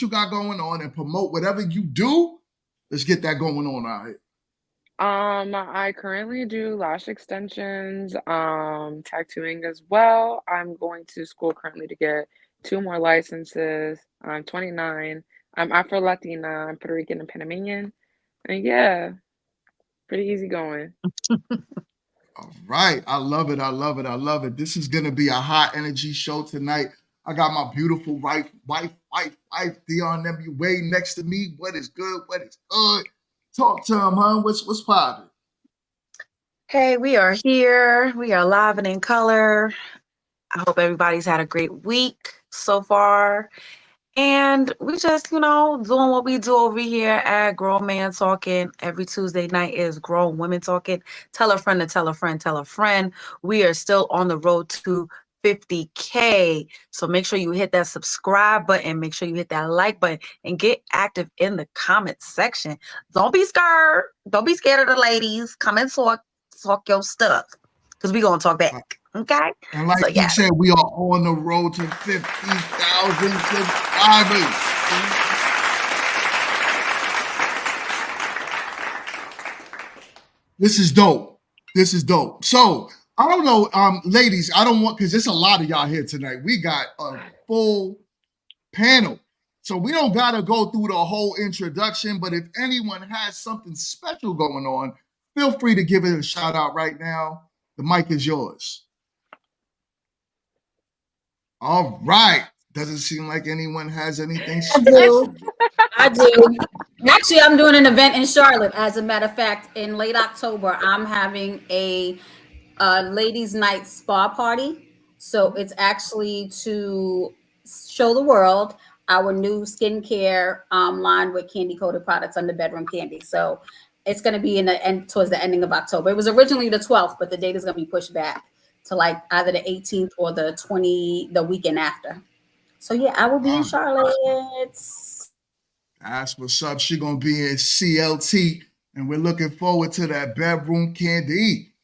you got going on and promote whatever you do. Let's get that going on out here. I currently do lash extensions, tattooing as well. I'm going to school currently to get two more licenses. I'm 29. I'm Afro Latina, I'm Puerto Rican and Panamanian. And yeah, pretty easy going. All right. I love it. I love it. I love it. This is going to be a high energy show tonight. I got my beautiful wife, Dion MUA next to me. What is good? What is good? Talk to him, huh? What's poppin'? Hey, we are here. We are live and in color. I hope everybody's had a great week so far. And we just, doing what we do over here at Grown Man Talking. Every Tuesday night is Grown Women Talking. Tell a friend to tell a friend, tell a friend. We are still on the road to 50K. So make sure you hit that subscribe button. Make sure you hit that like button and get active in the comment section. Don't be scared. Don't be scared of the ladies. Come and talk your stuff because we're going to talk back. Okay? And like So, you yeah. said, we are on the road to 50,000 subscribers. This is dope. This is dope. So I don't know, ladies, I don't want, because there's a lot of y'all here tonight. We got a full panel. So we don't got to go through the whole introduction, but if anyone has something special going on, feel free to give it a shout out right now. The mic is yours. All right. Doesn't seem like anyone has anything special. I do. Actually, I'm doing an event in Charlotte. As a matter of fact, in late October, I'm having a ladies' night spa party. So it's actually to show the world our new skincare line with candy coated products under Bedroom Candy. So it's going to be towards the ending of October. It was originally the 12th, but the date is going to be pushed back to like either the 18th or the weekend after. So yeah, I will be in Charlotte. That's what's up. She gonna be in CLT, and we're looking forward to that Bedroom Candy.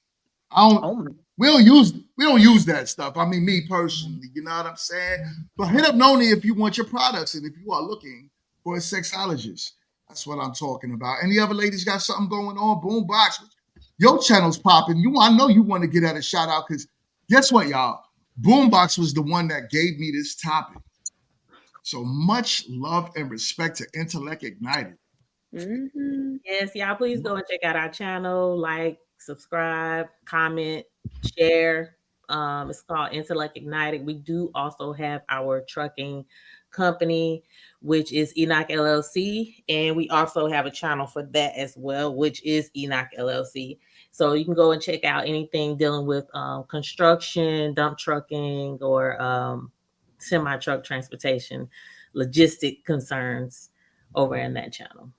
We don't use that stuff. I mean, me personally, you know what I'm saying? But hit up Noni if you want your products and if you are looking for a sexologist. That's what I'm talking about. Any other ladies got something going on? Boombox, your channel's popping. I know you want to get at a shout out because guess what, y'all? Boombox was the one that gave me this topic. So much love and respect to Intellect Ignited. Mm-hmm. Yes, y'all please go and check out our channel, like, subscribe, comment, share. It's called Intellect Ignited. We do also have our trucking company, which is Enoch LLC, and we also have a channel for that as well, which is Enoch LLC. So you can go and check out anything dealing with construction, dump trucking, or semi-truck transportation, logistic concerns over in that channel.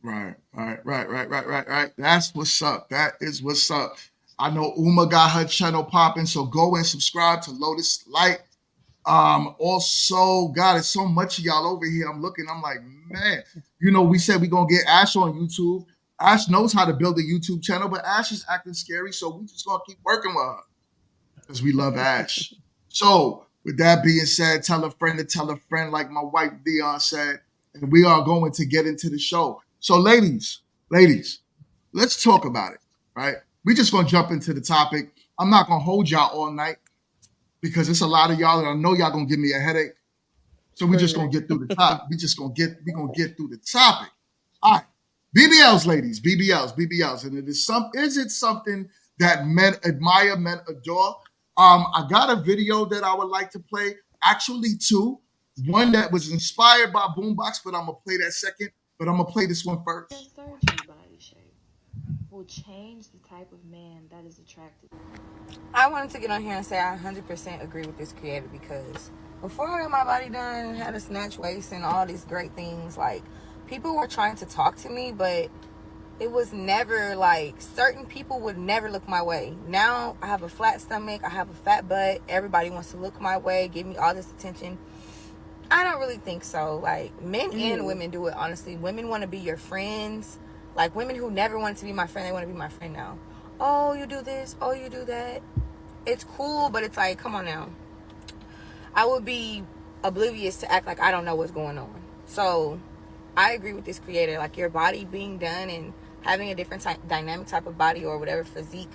Right. That's what's up. That is what's up. I know Uma got her channel popping, so go and subscribe to Lotus Light. Also, God, it's so much of y'all over here. I'm looking, I'm like, man, we said we're gonna get Ash on YouTube. Ash knows how to build a YouTube channel, but Ash is acting scary, so we just gonna keep working with her because we love Ash. So, with that being said, tell a friend to tell a friend, like my wife Dion said, and we are going to get into the show. So, ladies, let's talk about it, right? We're just gonna jump into the topic. I'm not gonna hold y'all all night because it's a lot of y'all, and I know y'all gonna give me a headache. So we're just gonna get through the top. We're gonna get through the topic. All right, BBLs, ladies, BBLs, and is it something that men admire, men adore? I got a video that I would like to play. Actually, two. One that was inspired by Boombox, but I'm gonna play that second. But I'm gonna play this one first. Your surgery body shape will change the type of man that is attracted. I wanted to get on here and say I 100% agree with this creator because before I got my body done, had a snatch waist and all these great things, like people were trying to talk to me, but it was never like certain people would never look my way. Now I have a flat stomach, I have a fat butt, everybody wants to look my way, give me all this attention. I don't really think so. Like men and women do it, honestly. Women want to be your friends. Like women who never wanted to be my friend, they want to be my friend now. Oh, you do this, oh, you do that. It's cool, but it's like, come on now. I would be oblivious to act like I don't know what's going on. So I agree with this creator. Like, your body being done and having a different dynamic type of body or whatever physique,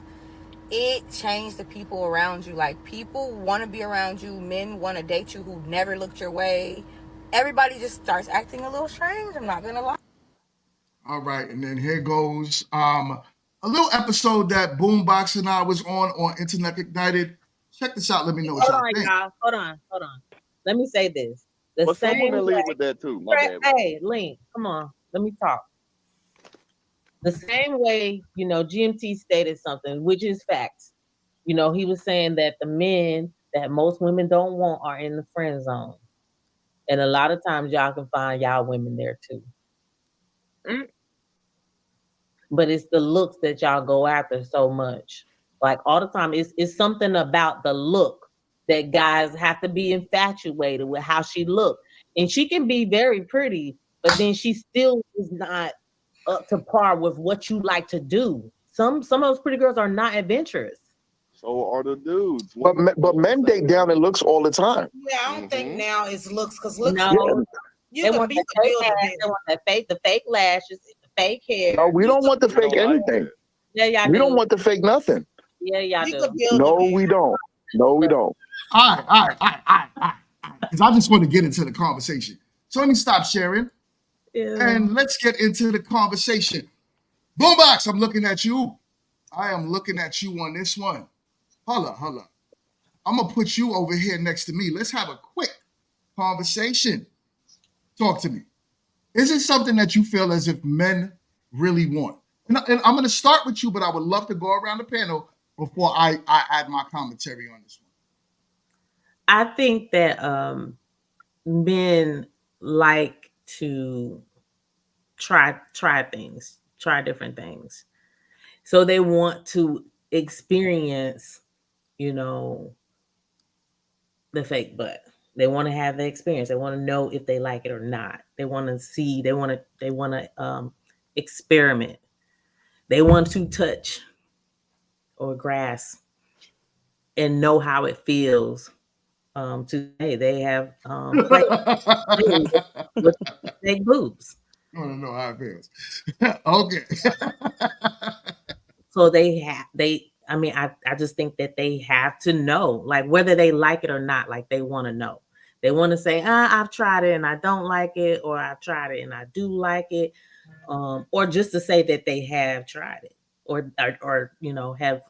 it changed the people around you. Like, people want to be around you. Men want to date you who never looked your way. Everybody just starts acting a little strange. I'm not gonna lie. All right, and then here goes a little episode that Boombox and I was on Internet Ignited. Check this out. Let me know what Hold y'all on, think. y'all. Hold on. Let me say this. The But some same women lead way, with that too. My bad. Bro. hey, Link, come on. Let me talk. The same way, GMT stated something, which is facts. He was saying that the men that most women don't want are in the friend zone. And a lot of times y'all can find y'all women there too. But it's the looks that y'all go after so much. Like, all the time, it's something about the look that guys have to be infatuated with how she looks. And she can be very pretty, but then she still is not up to par with what you like to do. Some of those pretty girls are not adventurous. So are the dudes. But men date down and looks all the time. Yeah, I don't think now it's looks, because looks. No, you they can want be that fake ass, they want the fake lashes, the fake hair. No, we don't want the fake anything. Yeah, y'all We do. don't want the fake nothing. Yeah, y'all You do. could build No, a man. we don't. No, we don't. All right. Because I just want to get into the conversation. So let me stop sharing and let's get into the conversation. Boombox, I'm looking at you. I am looking at you on this one. Hold up. I'm going to put you over here next to me. Let's have a quick conversation. Talk to me. Is it something that you feel as if men really want? And I'm going to start with you, but I would love to go around the panel before I add my commentary on this one. I think that men like to try things, try different things. So they want to experience, the fake butt. They want to have the experience. They want to know if they like it or not. They want to see. They want to experiment. They want to touch or grasp and know how it feels. Today they have played with fake boobs. I want to know how it feels. Okay. So I just think that they have to know, like, whether they like it or not. Like, they want to know. They want to say, I've tried it and I don't like it, or I've tried it and I do like it, or just to say that they have tried it, or have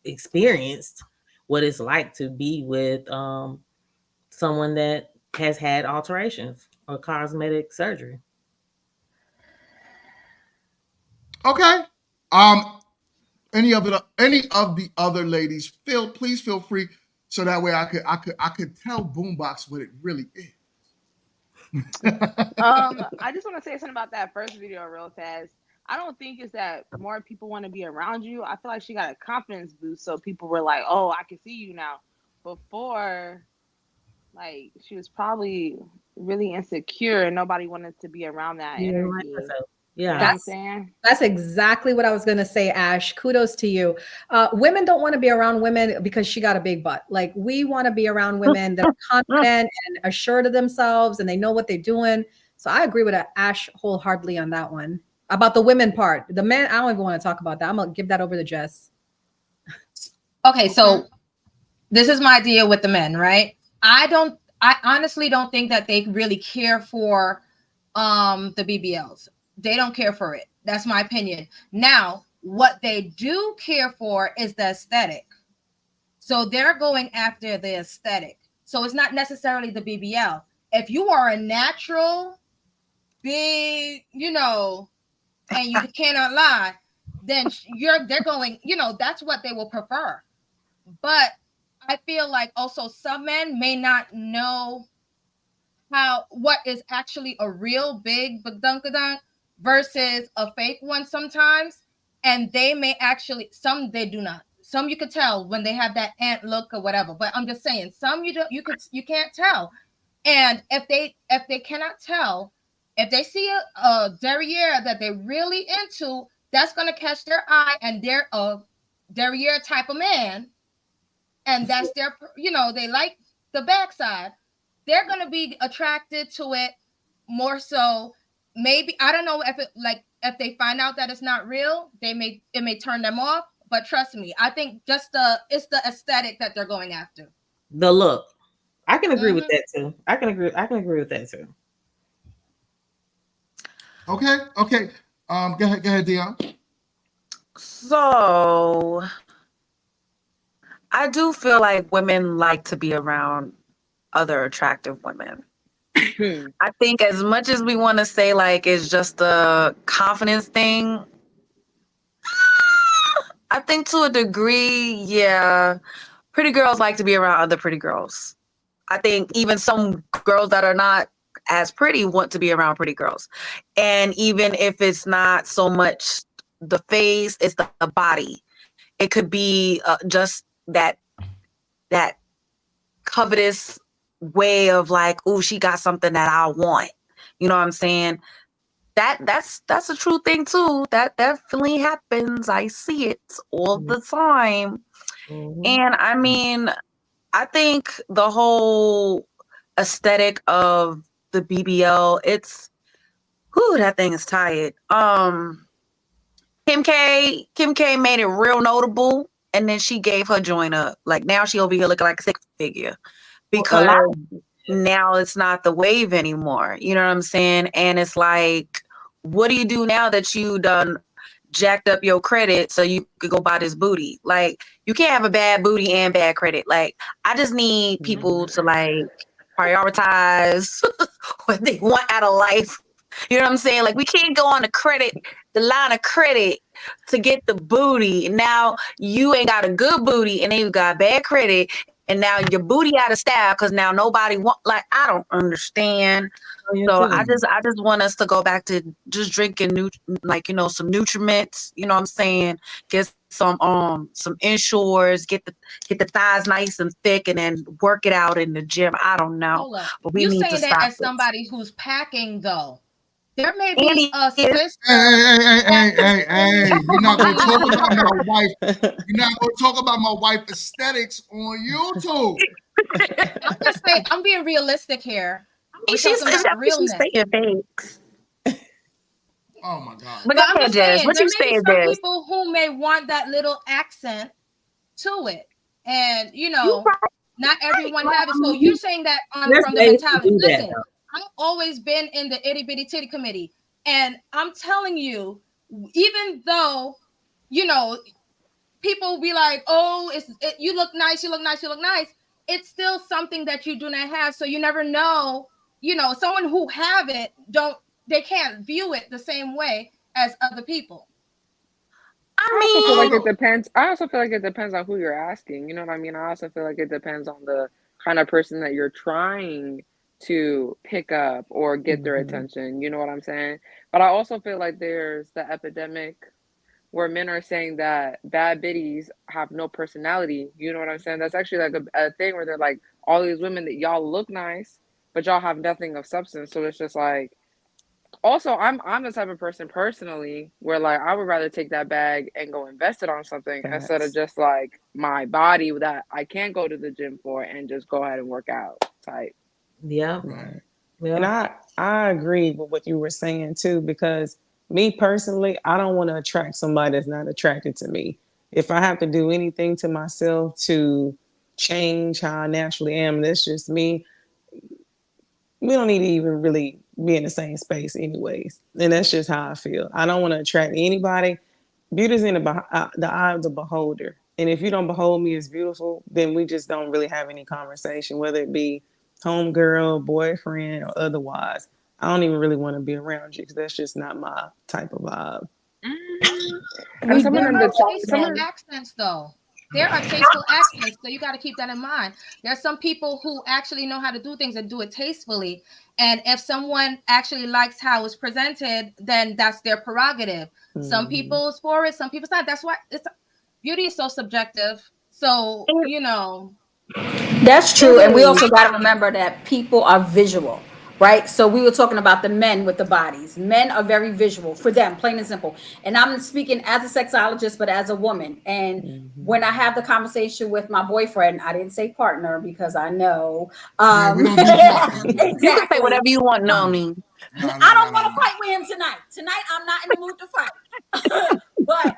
experienced what it's like to be with someone that has had alterations or cosmetic surgery. Okay. Any of the other ladies, please feel free, so that way I could tell Boombox what it really is. I just want to say something about that first video real fast. I don't think it's that more people want to be around you. I feel like she got a confidence boost, so people were like, "Oh, I can see you now." Before, like, she was probably really insecure and nobody wanted to be around that energy. Yeah, you know what I'm saying? That's exactly what I was going to say, Ash. Kudos to you. Women don't want to be around women because she got a big butt. Like, we want to be around women that are confident and assured of themselves and they know what they're doing. So I agree with Ash wholeheartedly on that one. About the women part. The men, I don't even want to talk about that. I'm going to give that over to Jess. Okay, so this is my deal with the men, right? I honestly don't think that they really care for the BBLs. They don't care for it. That's my opinion. Now, what they do care for is the aesthetic. So they're going after the aesthetic. So it's not necessarily the BBL. If you are a natural, big, and you cannot lie, then they're going, that's what they will prefer. But I feel like also some men may not know what is actually a real big badunkadunk versus a fake one sometimes. And they may actually, some they do not. Some you could tell when they have that ant look or whatever. But I'm just saying, some you can't tell. And if they cannot tell, if they see a derriere that they're really into, that's gonna catch their eye, and they're a derriere type of man, and that's their, they like the backside. they're gonna be attracted to it more so. Maybe I don't know if it like if they find out that it's not real, it may turn them off. But trust me, I think it's the aesthetic that they're going after. The look. I can agree with that too. I can agree with that too. Okay. Go ahead, Dion. So I do feel like women like to be around other attractive women. I think as much as we want to say like it's just a confidence thing, I think to a degree, yeah, pretty girls like to be around other pretty girls. I think even some girls that are not as pretty want to be around pretty girls. And even if it's not so much the face, it's the body. It could be just that covetous way of like, oh, she got something that I want. You know what I'm saying? That's a true thing too. That definitely happens. I see it all the time. And I mean, I think the whole aesthetic of the BBL, that thing is tired. Kim K made it real notable, and then she gave her joint up. Like now she over here looking like a six figure because now it's not the wave anymore. You know what I'm saying? And it's like, what do you do now that you done jacked up your credit so you could go buy this booty? Like you can't have a bad booty and bad credit. Like I just need people to like prioritize what they want out of life. You know what I'm saying? Like we can't go on the line of credit to get the booty. Now you ain't got a good booty and then you got bad credit and now your booty out of style because now nobody want, like, I don't understand. So I just want us to go back to just drinking some nutriments, you know what I'm saying? Get some Ensures, get the thighs nice and thick and then work it out in the gym. I don't know. But we You need saying to that stop as somebody who's packing though. There may be Andy a sister. Hey, you're not gonna talk about my wife. You're not gonna talk about my wife aesthetics on YouTube. I'm just saying, I'm being realistic here. She's saying things. Oh my God. But I'm just saying, what there you may be saying, some Jazz? people who may want that little accent to it. And not everyone have it. So you're saying that from the mentality. Listen, I've always been in the itty bitty titty committee. And I'm telling you, even though, people be like, oh, you look nice, you look nice, you look nice. It's still something that you do not have. So you never know, someone who have it, they can't view it the same way as other people. I also feel like it depends. I also feel like it depends on who you're asking. You know what I mean? I also feel like it depends on the kind of person that you're trying to pick up or get their attention. You know what I'm saying? But I also feel like there's the epidemic where men are saying that bad biddies have no personality. You know what I'm saying? That's actually like a thing where they're like, all these women that y'all look nice, but y'all have nothing of substance. So it's just like, also, I'm the type of person personally where like I would rather take that bag and go invest it on something instead of just like my body that I can't go to the gym for and just go ahead and work out type. Yeah. Right. And I agree with what you were saying too, because me personally, I don't want to attract somebody that's not attracted to me. If I have to do anything to myself to change how I naturally am, and that's just me, we don't need to even really be in the same space anyways. And that's just how I feel. I don't want to attract anybody. Beauty's in the eye of the beholder. And if you don't behold me as beautiful, then we just don't really have any conversation, whether it be homegirl, boyfriend, or otherwise. I don't even really want to be around you because that's just not my type of vibe. And someone in the tasteful accents though. There are tasteful accents, so you got to keep that in mind. There are some people who actually know how to do things and do it tastefully. And if someone actually likes how it's presented, then that's their prerogative. Some people's for it, some people's not. That's why beauty is so subjective. So, That's true. And we also got to remember that people are visual. right? So we were talking about the men with the bodies. Men are very visual for them, plain and simple. And I'm speaking as a sexologist, but as a woman. And when I have the conversation with my boyfriend, I didn't say partner because I know. We don't do partners. Exactly. You can say whatever you want, Noni. I don't want to fight with him tonight. Tonight, I'm not in the mood to fight. But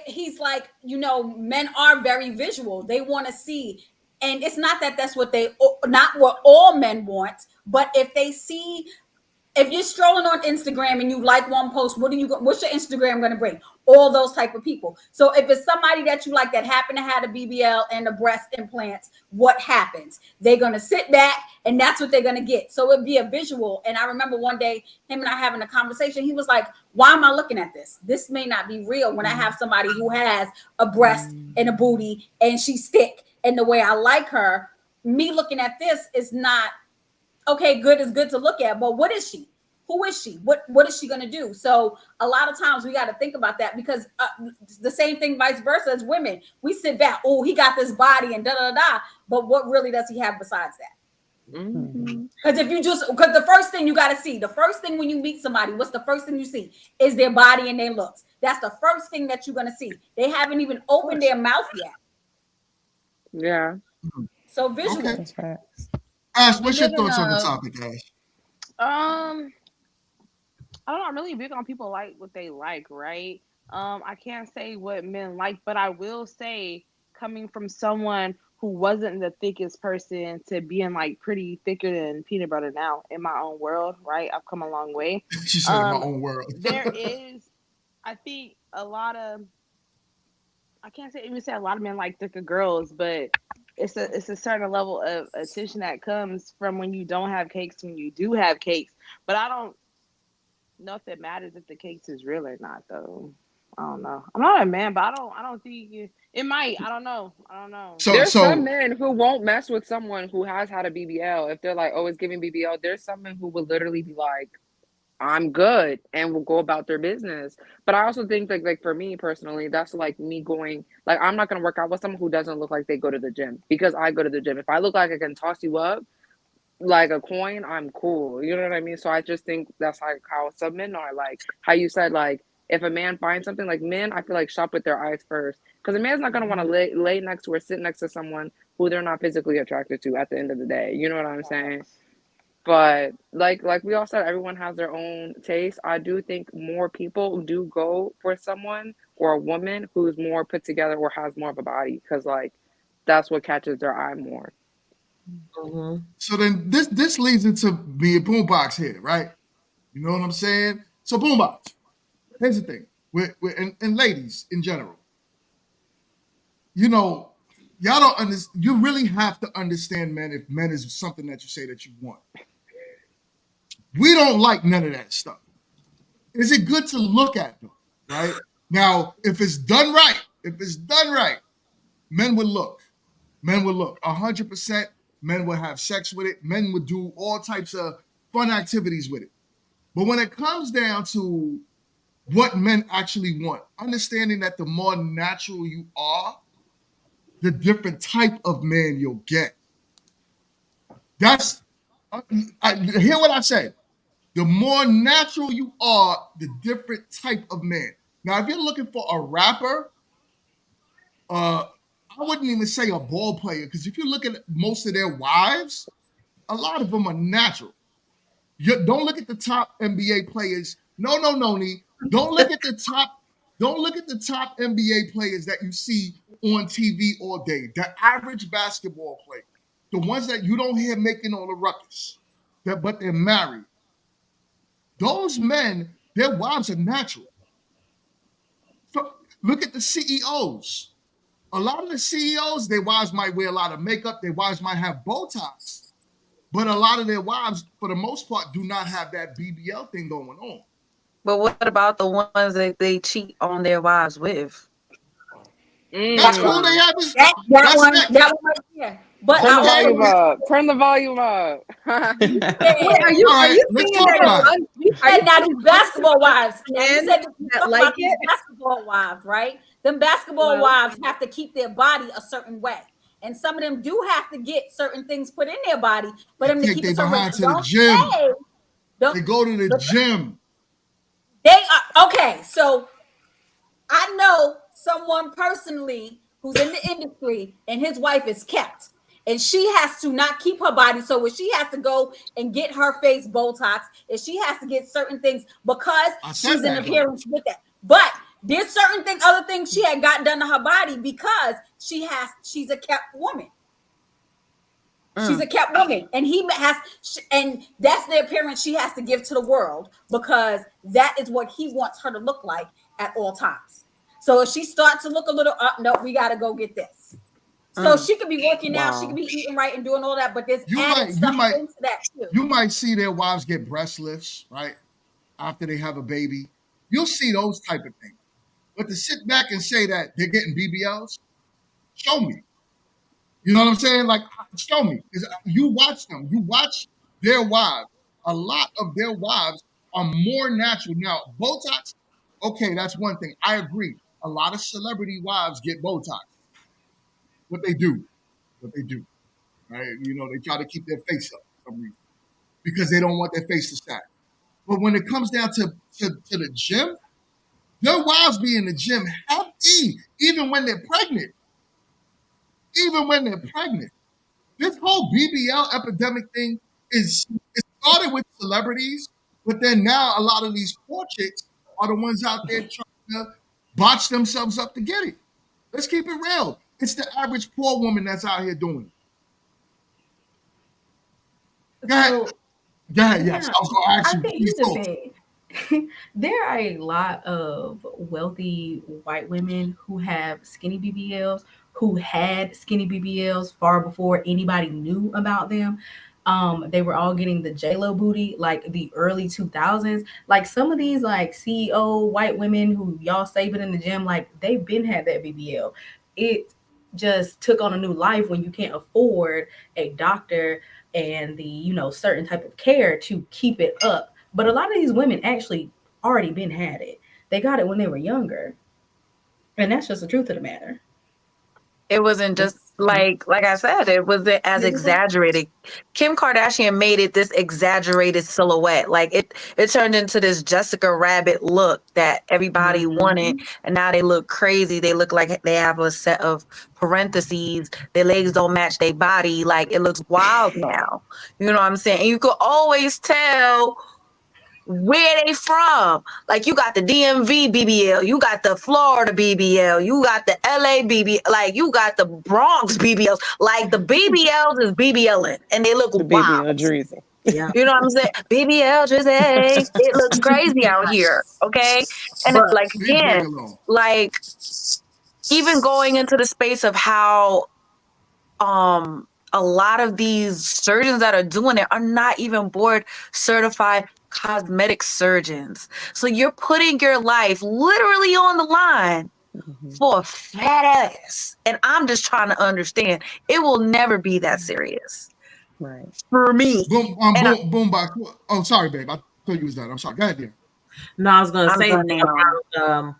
he's like, men are very visual. They want to see. And it's not that that's not what all men want, but if they see, if you're strolling on Instagram and you like one post, what's your Instagram going to bring? All those type of people. So if it's somebody that you like that happen to have a BBL and the breast implants, what happens? They're going to sit back and that's what they're going to get. So it'd be a visual. And I remember one day him and I having a conversation. He was like, why am I looking at this? This may not be real when I have somebody who has a breast and a booty and she's thick and the way I like her. Me looking at this is not okay, good is good to look at, but what is she? Who is she? What is she going to do? So a lot of times we got to think about that because the same thing vice versa as women. We sit back, oh, he got this body and da-da-da, but what really does he have besides that? Because because the first thing you got to see, the first thing when you meet somebody, what's the first thing you see? Is their body and their looks. That's the first thing that you're going to see. They haven't even opened their mouth yet. Yeah. So visual. Okay. Ash, what's your thoughts on the topic, Ash? I don't know. I'm really big on people like what they like, right? I can't say what men like, but I will say, coming from someone who wasn't the thickest person to being like pretty thicker than peanut butter now in my own world, right? I've come a long way. She said in my own world. There is, I think, a lot of, I can't even say a lot of men like thicker girls, but it's a certain level of attention that comes from when you don't have cakes, when you do have cakes. But I don't know if it matters if the cakes is real or not, though. I don't know. I'm not a man, but I don't think it might. I don't know. There's some men who won't mess with someone who has had a BBL. If they're like, oh, it's giving BBL, there's some men who will literally be like, I'm good, and will go about their business. But I also think like for me personally, that's like me going, like, I'm not gonna work out with someone who doesn't look like they go to the gym, because I go to the gym. If I look like I can toss you up like a coin, I'm cool. You know what I mean? So I just think that's like how some men are. Like how you said, like if a man finds something, like men, I feel like shop with their eyes first, because a man's not gonna want to lay next to or sit next to someone who they're not physically attracted to at the end of the day. You know what I'm saying? But like we all said, everyone has their own taste. I do think more people do go for someone or a woman who's more put together or has more of a body, because like that's what catches their eye more. So then this leads into me and Boombox here, right? You know what I'm saying? So Boombox, here's the thing, and ladies in general, y'all don't understand. You really have to understand men if men is something that you say that you want. We don't like none of that stuff. Is it good to look at them, right? Now, if it's done right, men would look. 100%. Men would have sex with it. Men would do all types of fun activities with it. But when it comes down to what men actually want, understanding that the more natural you are, the different type of man you'll get. Hear what I said. The more natural you are, the different type of man. Now, if you're looking for a rapper, I wouldn't even say a ball player, because if you look at most of their wives, a lot of them are natural. Don't look at the top NBA players. No, Nee. Don't look at the top NBA players that you see on TV all day. The average basketball player, the ones that you don't hear making all the ruckus, but they're married. Those men, their wives are natural. So look at the CEOs. A lot of the CEOs, their wives might wear a lot of makeup. Their wives might have Botox. But a lot of their wives, for the most part, do not have that BBL thing going on. But what about the ones that they cheat on their wives with? That's cool. They have this. That one right there. But Turn the volume up. Wait, are you saying that now these basketball wives? You said like it? Basketball wives, right? Them basketball wives have to keep their body a certain way. and some of them do have to get certain things put in their body for them to Take keep they it. So behind to the don't gym. say, They go to the gym. They are okay. So I know someone personally who's in the industry, and his wife is kept, and she has to not keep her body. So when she has to go and get her face Botox, and she has to get certain things because she's in appearance with that. But there's certain things, other things she had got done to her body because she's a kept woman. She's a kept woman, and and that's the appearance she has to give to the world because that is what he wants her to look like at all times. So if she starts to look a little up, no, we got to go get this. So she could be working out, she could be eating right and doing all that, but there's added stuff into that too. You might see their wives get breast lifts, right, after they have a baby. You'll see those type of things. But to sit back and say that they're getting BBLs, show me. You know what I'm saying? Like, show me. Because you watch them. You watch their wives. A lot of their wives are more natural. Now, Botox, okay, that's one thing. I agree. A lot of celebrity wives get Botox. What they do. Right? You know, they try to keep their face up for some reason because they don't want their face to sag. But when it comes down to the gym, their wives be in the gym healthy, even when they're pregnant. This whole BBL epidemic thing it started with celebrities, but then now a lot of these poor chicks are the ones out there trying to botch themselves up to get it. Let's keep it real. It's the average poor woman that's out here doing it. Go ahead. Yes, I was going to ask you. I think here's the thing. There are a lot of wealthy white women who have skinny BBLs, who had skinny BBLs far before anybody knew about them. They were all getting the J-Lo booty like the early 2000s. Like some of these like CEO white women who y'all saving in the gym, like they've been had that BBL. It just took on a new life when you can't afford a doctor and the certain type of care to keep it up. But a lot of these women actually already been had it. They got it when they were younger. And that's just the truth of the matter. It wasn't just like I said, it wasn't as exaggerated. Kim Kardashian made it this exaggerated silhouette. Like it turned into this Jessica Rabbit look that everybody wanted. And now they look crazy. They look like they have a set of parentheses. Their legs don't match their body. Like it looks wild now. You know what I'm saying? And you could always tell where they from. Like you got the DMV BBL, you got the Florida BBL, you got the LA BBL, like you got the Bronx BBLs. Like the BBLs is BBLing and they look wild. Drizzy. Yeah. You know what I'm saying? BBL Drizzy. It looks crazy out here. Okay. And it's like again, like even going into the space of how a lot of these surgeons that are doing it are not even board certified cosmetic surgeons. So you're putting your life literally on the line for a fat ass. And I'm just trying to understand. It will never be that serious. Right. For me. Boombox. Oh, sorry, babe. I thought you was done. I'm sorry. Go ahead, dear. No, I was going to say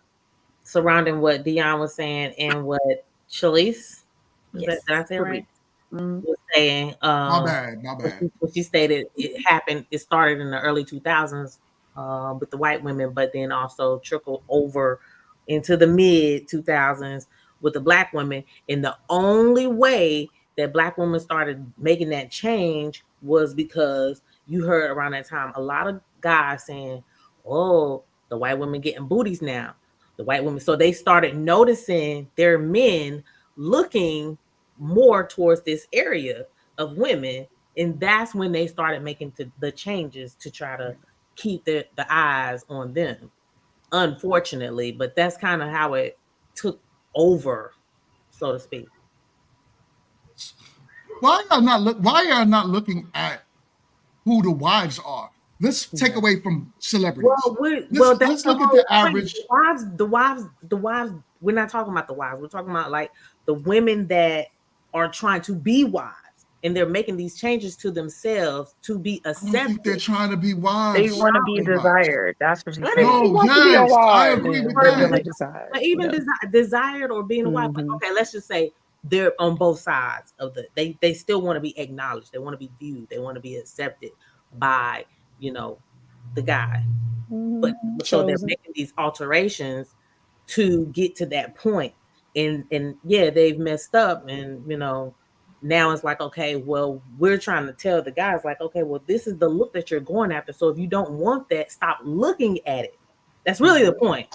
surrounding what Dion was saying and what Shalise, did I say right? Was saying, my bad. What she stated, it started in the early 2000s with the white women, but then also trickled over into the mid 2000s with the black women. And the only way that black women started making that change was because you heard around that time a lot of guys saying, "Oh, the white women getting booties now." The white women, so they started noticing their men looking more towards this area of women, and that's when they started making the changes to try to keep the eyes on them, unfortunately. But that's kind of how it took over, so to speak. Why are not looking at who the wives are? Let's take away from celebrities. Let's look at the average. The wives. We're not talking about the wives. We're talking about like the women that are trying to be wives, and they're making these changes to themselves to be accepted. I think they're trying to be wives. They want to be desired. That's what she's saying. I agree with that. But even desired or being a wife. But okay, let's just say they're on both sides of they still want to be acknowledged. They want to be viewed. They want to be accepted by, the guy. But so they're making these alterations to get to that point. And yeah, they've messed up, and now it's like, okay, well, we're trying to tell the guys like, okay, well, this is the look that you're going after. So if you don't want that, stop looking at it. That's really the point.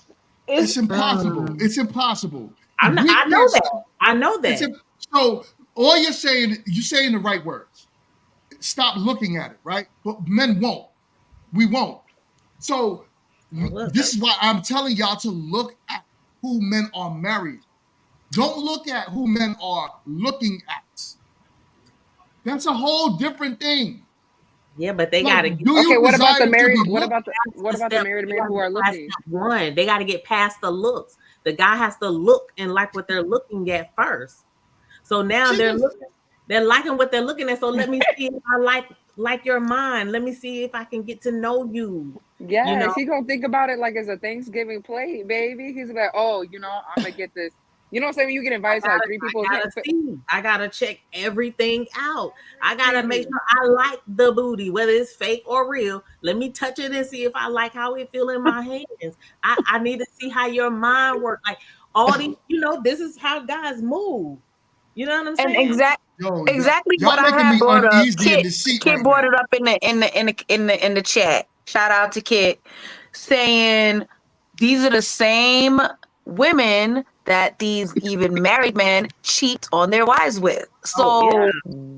It's impossible. It's impossible. I know that. I know that. So all you're saying the right words. Stop looking at it, right? But men won't. We won't. So this is why I'm telling y'all to look at who men are married. Don't look at who men are looking at. That's a whole different thing. Yeah, but they gotta get. Okay, what about the married? What about the married men who are looking? One, they got to get past the looks. The guy has to look and like what they're looking at first. So now they're liking what they're looking at. So let me see if I like your mind. Let me see if I can get to know you. Yes, he gonna think about it like it's a Thanksgiving plate, baby. He's like, oh, I'm gonna get this. You know what I'm saying? When you get invited to like 3 people, I gotta check everything out. I gotta make sure I like the booty, whether it's fake or real. Let me touch it and see if I like how it feel in my hands. I need to see how your mind works. Like all these, this is how guys move. You know what I'm saying? And exactly what I had brought up. Kit brought it up in the chat. Shout out to Kit, saying these are the same women that these even married men cheat on their wives with. So,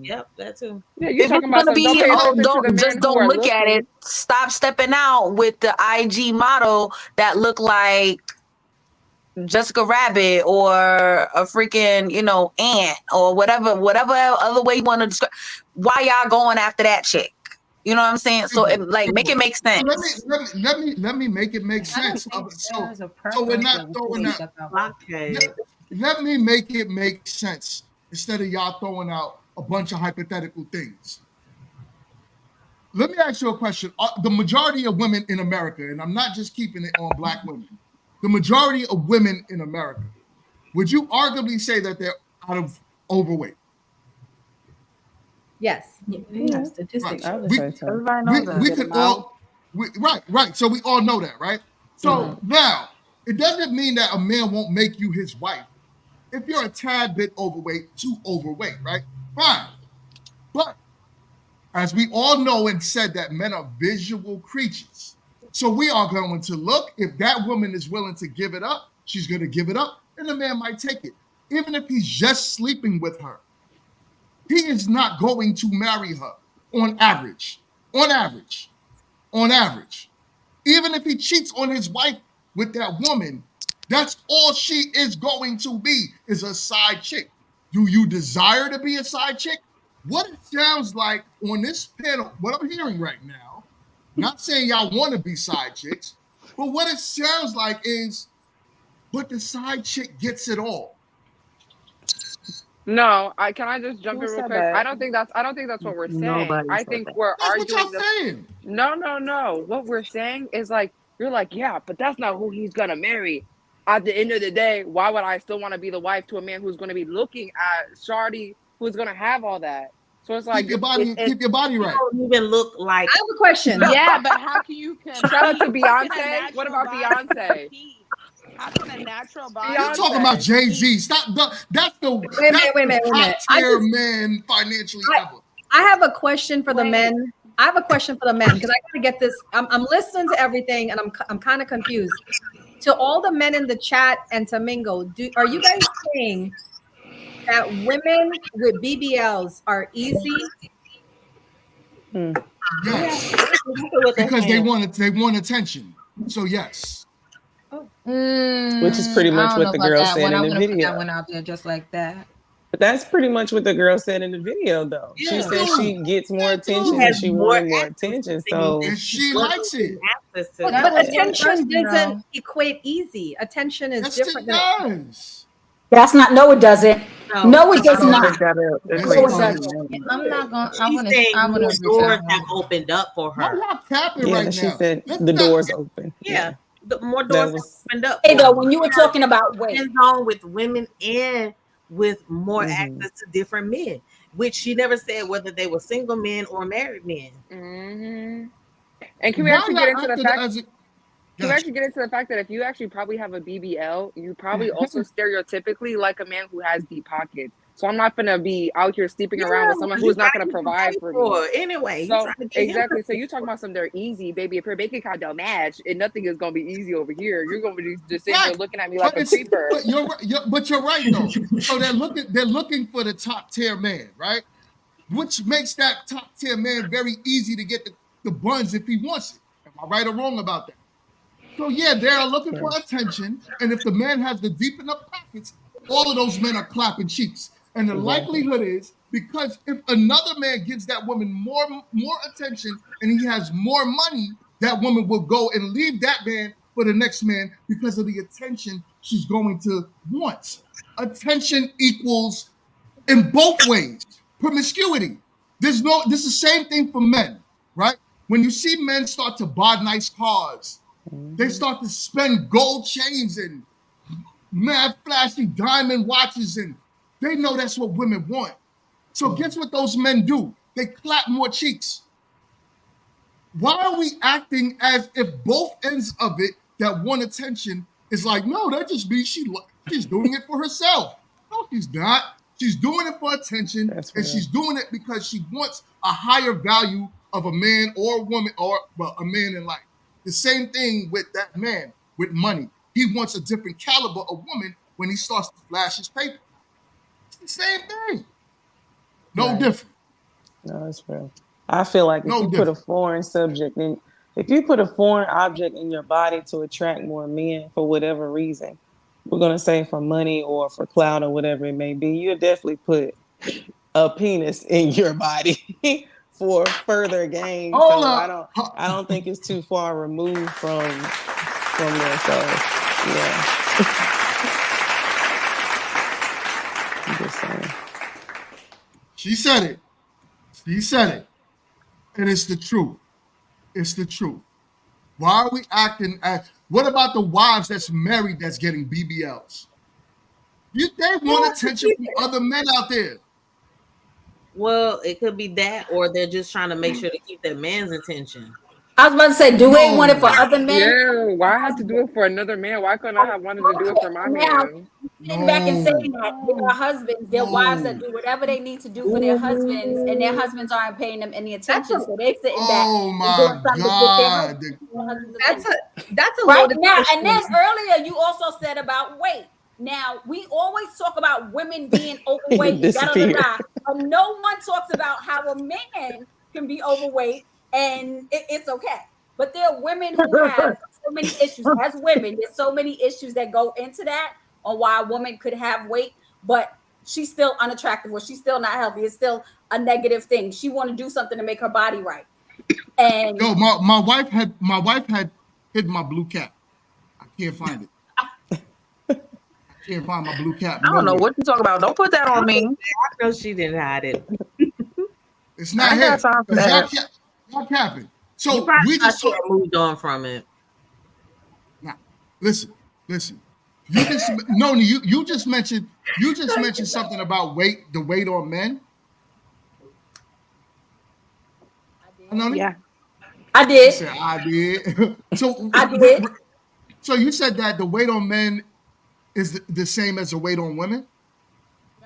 yep, that too. Yeah, you're talking about don't look at it. Stop stepping out with the IG model that look like Jessica Rabbit or a freaking, ant or whatever other way you want to describe. Why y'all going after that chick? You know what I'm saying? So make it make sense. Let me make it make sense. So we're not throwing out. Let me make it make sense instead of y'all throwing out a bunch of hypothetical things. Let me ask you a question. The majority of women in America, and I'm not just keeping it on Black women, the majority of women in America, would you arguably say that they're out of overweight? Yes. Yeah, statistics. Right. We could all, right. So we all know that, right? So now, it doesn't mean that a man won't make you his wife. If you're a tad bit overweight, too overweight, right? Fine. But as we all know and said that men are visual creatures. So we are going to look, if that woman is willing to give it up, she's going to give it up, and the man might take it. Even if he's just sleeping with her. He is not going to marry her on average. Even if he cheats on his wife with that woman, that's all she is going to be, is a side chick. Do you desire to be a side chick? What it sounds like on this panel, what I'm hearing right now, not saying y'all want to be side chicks, but what it sounds like is, but the side chick gets it all. No, can I just jump in real quick? I don't think that's what we're saying. I think we're arguing. Saying. No. What we're saying is like, you're like, yeah, but that's not who he's gonna marry. At the end of the day, why would I still want to be the wife to a man who's gonna be looking at shawty, who's gonna have all that? So it's like keep your body right. Don't even look like. I have a question. Yeah, but how can you shout out to Beyonce? What about Beyonce? How can a natural body? You're talking about Jay-Z. Stop. That's the wait a minute. Top-tier man financially ever. I have a question for the men. I have a question for the men because I gotta get this. I'm listening to everything and I'm kind of confused. To all the men in the chat and to Mingo, are you guys saying that women with BBLs are easy? Yes. Because they want attention. So yes. Which is pretty much what the girl said in the video. That one out there just like that. But that's pretty much what the girl said in the video, though. Yeah. She said she gets more attention and she wanted more attention. So and she likes it. But attention doesn't equate easy. Attention is different. That's not. No, it doesn't. No, it does not. I'm not going. I'm going to the doors have opened up for her. I'm not tapping yeah, right she now. said the doors open. Yeah. The more doors opened up. Hey, though, when you were talking about weight, depends on with women and with more Mhm. access to different men, which she never said whether they were single men or married men. Mm-hmm. And can we Why actually y'all get into the acting fact? as a Can we gosh, actually get into the fact that if you actually probably have a BBL, you probably also stereotypically like a man who has deep pockets. So I'm not gonna be out here sleeping Yeah, around with someone because you who's not got gonna him to provide pay for me. for it anyway. You So trying to get him exactly. to So pay you talking for it. about some they're easy, baby. If your bank account don't match, and nothing is gonna be easy over here. You're gonna be just sitting here right? looking at me like But a it's creeper. but you're right though. So they're looking for the top tier man, right? Which makes that top tier man very easy to get the buns if he wants it. Am I right or wrong about that? So yeah, they're looking for attention, and if the man has the deep enough pockets, all of those men are clapping cheeks. And the Exactly. likelihood is because if another man gives that woman more attention and he has more money, that woman will go and leave that man for the next man because of the attention she's going to want. Attention equals in both ways promiscuity. This is the same thing for men, right? When you see men start to buy nice cars, they Mhm. start to spend gold chains and mad flashy diamond watches, and they know that's what women want. So guess what those men do? They clap more cheeks. Why are we acting as if both ends of it that want attention is like, no, that just means she's doing it for herself. No, she's not. She's doing it for attention, That's and real. she's doing it because she wants a higher value of a man or a woman or well, a man in life. The same thing with that man with money. He wants a different caliber of woman when he starts to flash his paper. It's the same thing. No Right. different. No, that's real. I feel like if No you put a different. foreign subject in, if you put a foreign object in your body to attract more men for whatever reason, we're gonna say for money or for clout or whatever it may be, you'll definitely put a penis in your body for further gain. Hold So up. I don't think it's too far removed from there. So yeah. I'm just saying. She said it. She said it. And it's the truth. It's the truth. Why are we acting as what about the wives that's married that's getting BBLs? They want attention from other men out there. Well, it could be that, or they're just trying to make sure to keep that man's attention. I was about to say, do they want it for No. other men? Yeah, why I have to do it for another man? Why couldn't I have wanted to do it for my Now, man? sitting back and saying No. that there are husbands, there are wives that No. do whatever they need to do for their husbands, and their husbands aren't paying them any attention, so they're sitting back Oh and doing my something to get their God. husband's That's attention. a Right loaded now, and then question. earlier you also said about weight. Now we always talk about women being overweight and da da da Disappear. da, but no one talks about how a man can be overweight and it's okay. But there are women who have so many issues. As women, there's so many issues that go into that on why a woman could have weight, but she's still unattractive or she's still not healthy. It's still a negative thing. She want to do something to make her body right. And Yo, my wife had hidden my blue cap. I can't find it. I can't find my blue cap I don't know nowhere. what you talking about. Don't put that on me. I know she didn't hide it. It's I not ain't here. got time for Because that. y'all capping. You So probably we thought just she talk. had moved on from it. Now, listen. You just Noni, you just mentioned something about weight, the weight on men. Noni? yeah, I You did. said I did. So I did. so you said that the weight on men is the same as the weight on women?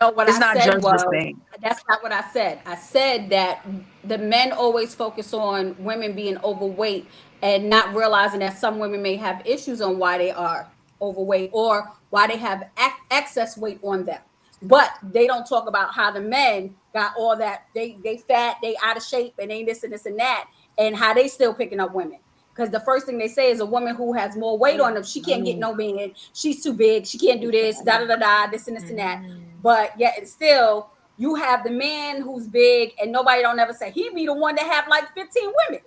No, what It's I not said just the was same. that's not what I said. I said that the men always focus on women being overweight and not realizing that some women may have issues on why they are overweight or why they have excess weight on them. But they don't talk about how the men got all that they fat, they out of shape, and they this and that, and how they still picking up women. Because the first thing they say is a woman who has more weight on them, she can't get no man. She's too big. She can't do this, da da da da, this and that. But yet and still, you have the man who's big, and nobody don't ever say he be the one that have like 15 women,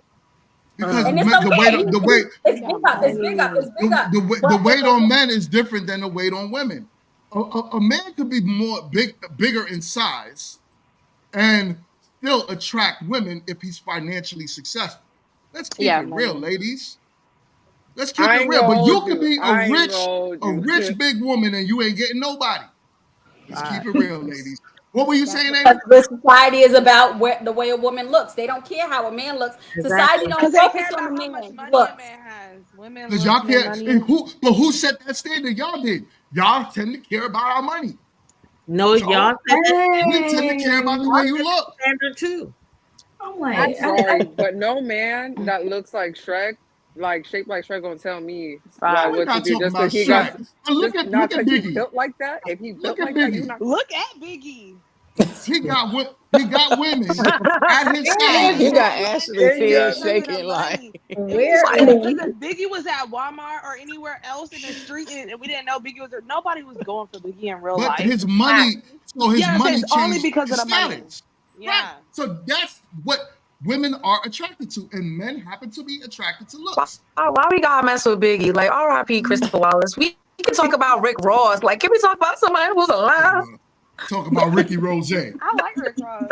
Because and it's the weight okay. the weight It's big up. It's big up. It's big up. the But weight on men is different than the weight on women. A man could be bigger in size and still attract women if he's financially successful. Let's keep Yeah, it real, money. ladies. Let's keep I it ain't real. gonna But you hold could you. be I ain't gonna hold a you. rich big woman and you ain't getting nobody. Let's keep it real, ladies. What were you saying, Because Amy? the society is about the way a woman looks. They don't care how a man looks. Society Exactly. don't Because they focus care on about the how much man money a looks. man has. Women Because looks, y'all men care. And money. who set that standard? Y'all did. Y'all tend to care about our money. No, y'all So said that we tend to care about the way you look. standard too. I'm I'm like, sorry, but no man that looks like Shrek, like shaped like Shrek, gonna tell me like Man, we're what to not do talking just about because he got Shrek. But just not look at because he Biggie. built like that. If he Look built at like that, you Biggie. not. Look at Biggie. He got women at his It side. didn't You got have Ashley money Yeah, still because of the shaking like. money. If you where said, is listen, Biggie was at Walmart or anywhere else in the street and we didn't know Biggie was there, nobody was going for Biggie in real But life. his money, so his Yes, money it's only changed because of his the money. status. Right. Yeah. So that's what women are attracted to, and men happen to be attracted to Why, looks. why we gotta mess with Biggie? Like, R.I.P. Christopher Wallace. We can talk about Rick Ross. Like, can we talk about somebody who's alive? Talk about Ricky Rose. I like Rick Ross.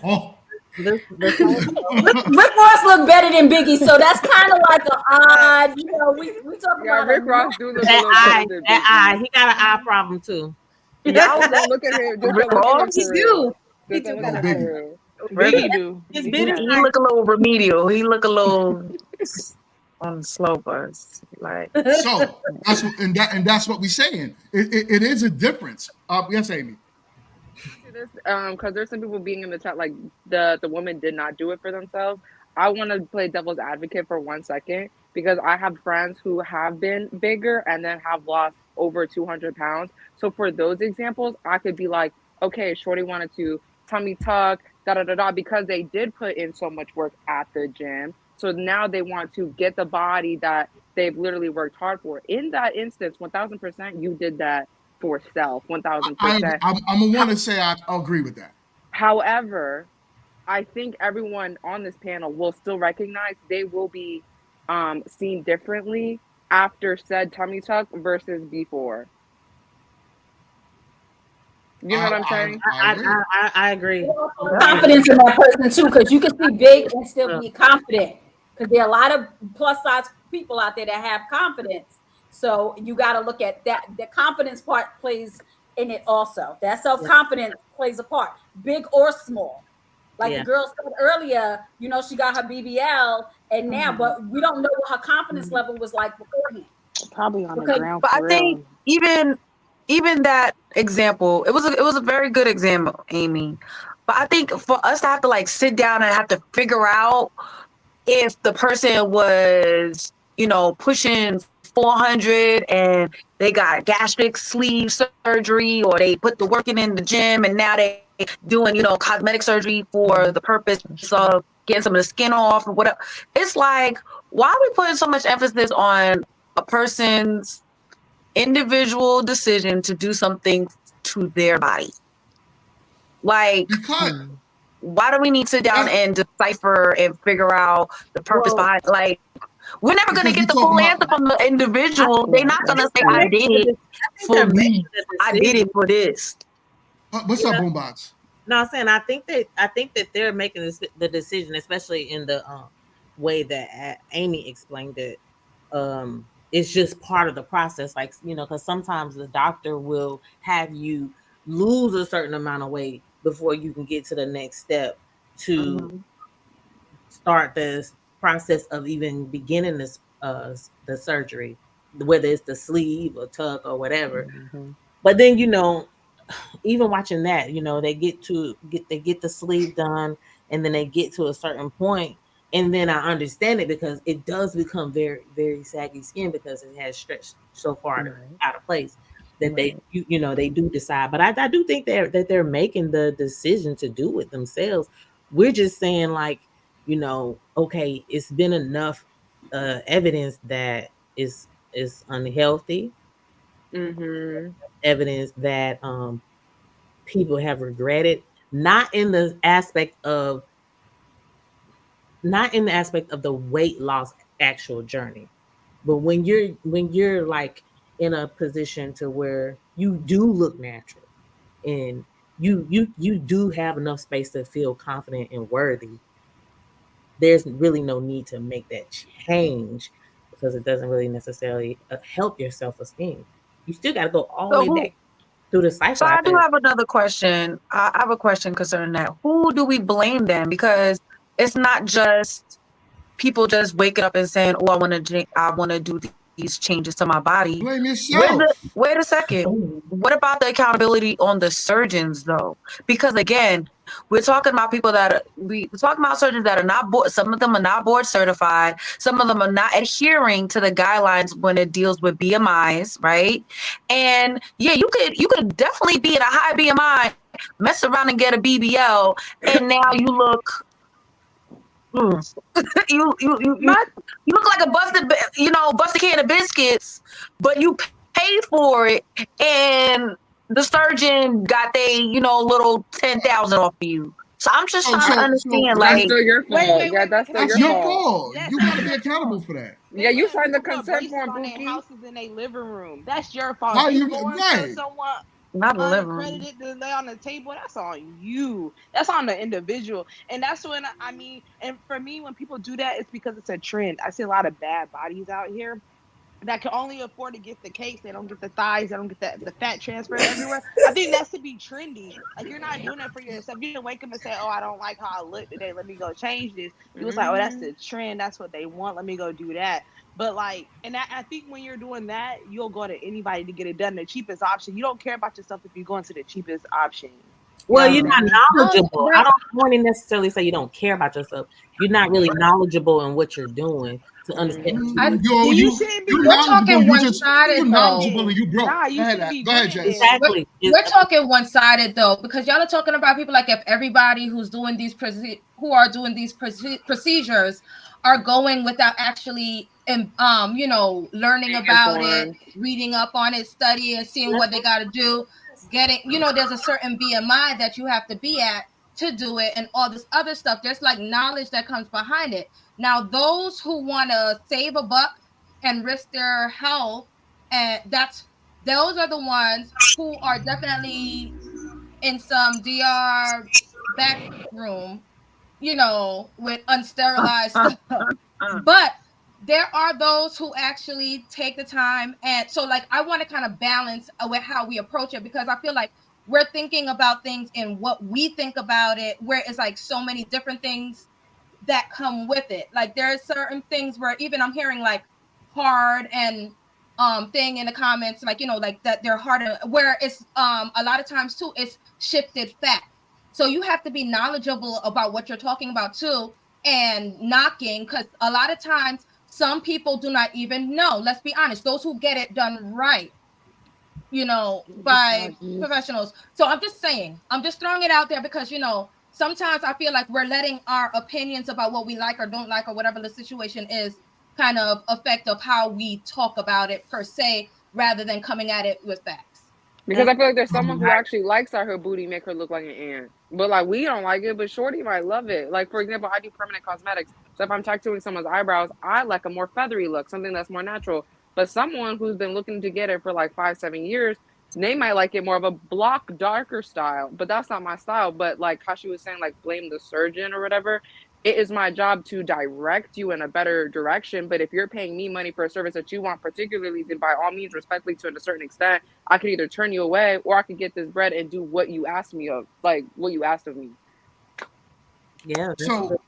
Oh. Rick Ross look better than Biggie, so that's kind of like an odd. You know, we talk yeah, about Rick Ross do look a that little better eye. than That eye. Biggie. He got an eye problem too. Y'all Just don't look at him. Just Rick don't look at him Ross? he for real. do. He Just do don't look got at an him Biggie. for real. Biggie do. His Biggie business do. He look a little remedial. He look a little on the slow bus. Like, So that's what we're saying. It is a difference. Yes, Amy. This because there's some people being in the chat like the woman did not do it for themselves. I want to play devil's advocate for 1 second because I have friends who have been bigger and then have lost over 200 pounds. So for those examples, I could be like, okay, shorty wanted to tummy tuck, da da da da, because they did put in so much work at the gym. So now they want to get the body that they've literally worked hard for. In that instance, 1000%, you did that for self, 1000%. I'm gonna want to say I agree with that. However, I think everyone on this panel will still recognize they will be seen differently after said tummy tuck versus before. You know what I'm saying? I agree. I agree. confidence in that person too, because you can be big and still be confident. Because there are a lot of plus size people out there that have confidence. So you got to look at that. The confidence part plays in it also. That self confidence plays a part, big or small. Like the girl said earlier, you know, she got her BBL, and now, but we don't know what her confidence level was like beforehand. Probably on the ground. But I think even that example, it was a very good example, Amy. But I think for us to have to like sit down and have to figure out if the person was, you know, pushing 400 and they got gastric sleeve surgery, or they put the working in the gym and now they doing, you know, cosmetic surgery for the purpose of getting some of the skin off or whatever. It's like, why are we putting so much emphasis on a person's individual decision to do something to their body? Like, because why do we need to sit down and decipher and figure out the purpose behind? Like, we're never going to get the full answer from the individual. They're not going to say, I did it for me. I did it for this. What's up, Boombox? No, I'm saying I think that they're making the decision, especially in the way that Amy explained it. It's just part of the process, like, you know, because sometimes the doctor will have you lose a certain amount of weight before you can get to the next step to start this process of even beginning this the surgery, whether it's the sleeve or tuck or whatever. But then, you know, even watching that, you know, they get the sleeve done, and then they get to a certain point, and then I understand it because it does become very, very saggy skin because it has stretched so far out of place that they you know, they do decide. But I do think that they're making the decision to do it themselves. We're just saying, like, you know, okay, it's been enough evidence that is unhealthy, evidence that people have regretted, not in the aspect of the weight loss actual journey, but when you're like in a position to where you do look natural and you do have enough space to feel confident and worthy, there's really no need to make that change because it doesn't really necessarily help your self-esteem. You still got to go all the way back. through the cycle. So I do have another question. I have a question concerning that. Who do we blame then? Because it's not just people just waking up and saying, "Oh, I want to do these changes to my body." Blame yourself. Wait a second. What about the accountability on the surgeons though? Because again, we're talking about people that we're talking about surgeons that are not board. Some of them are not board certified. Some of them are not adhering to the guidelines when it deals with BMIs, right? And yeah, you could definitely be in a high BMI, mess around and get a BBL, and now you look. You look like a busted can of biscuits, but you pay for it, and the surgeon got little 10,000 off of you. So I'm just trying to understand, that's still your fault. Yeah, that's still That's your your fault. fault. You got to be accountable for that. Yeah, you signed the People put consent braces form, on their Pookie. houses in their living room. That's your fault. Why If you you going right? to someone not a living room. unaccredited to lay on the table, that's on you. That's on the individual. And that's when and for me, when people do that, it's because it's a trend. I see a lot of bad bodies out here that can only afford to get the cakes. They don't get the thighs. They don't get the fat transferred everywhere. I think that's to be trendy. Like, you're not doing it for yourself. You didn't wake up and say, "Oh, I don't like how I look today. Let me go change this." You was like, "Oh, that's the trend. That's what they want. Let me go do that." But I think when you're doing that, you'll go to anybody to get it done. The cheapest option. You don't care about yourself if you're going to the cheapest option. Well, you're not knowledgeable. I don't want to necessarily say you don't care about yourself. You're not really knowledgeable in what you're doing to understand. You shouldn't be We're talking one-sided though. And you broke. Nah, you shouldn't be Go ahead, doing Jess. Exactly. We're talking one-sided though, because y'all are talking about people like if everybody who's doing these procedures are going without actually learning about it, reading up on it, studying, seeing what they got to do, getting there's a certain BMI that you have to be at to do it, and all this other stuff. There's like knowledge that comes behind it. Now, those who want to save a buck and risk their health, and those are the ones who are definitely in some DR back room, with unsterilized stuff. But there are those who actually take the time. And so I want to kind of balance with how we approach it, because I feel like we're thinking about things in what we think about it, where it's like so many different things that come with it. Like there are certain things where even I'm hearing like hard and thing in the comments, like that they're hard, where it's a lot of times too it's shifted fat. So you have to be knowledgeable about what you're talking about too, and knocking, because a lot of times some people do not even know. Let's be honest, those who get it done right, by professionals. So I'm just saying, I'm just throwing it out there because sometimes I feel like we're letting our opinions about what we like or don't like or whatever the situation is kind of affect of how we talk about it per se, rather than coming at it with facts. Because I feel like there's someone who actually likes that her booty make her look like an ant. But we don't like it, but Shorty might love it. Like, for example, I do permanent cosmetics. So if I'm tattooing someone's eyebrows, I like a more feathery look, something that's more natural. But someone who's been looking to get it for 5-7 years, they might like it more of a block darker style. But that's not my style. But like how she was saying, blame the surgeon or whatever. It is my job to direct you in a better direction. But if you're paying me money for a service that you want particularly, then by all means, respectfully to a certain extent, I could either turn you away or I could get this bread and do what you asked me of, what you asked of me. Yeah. So,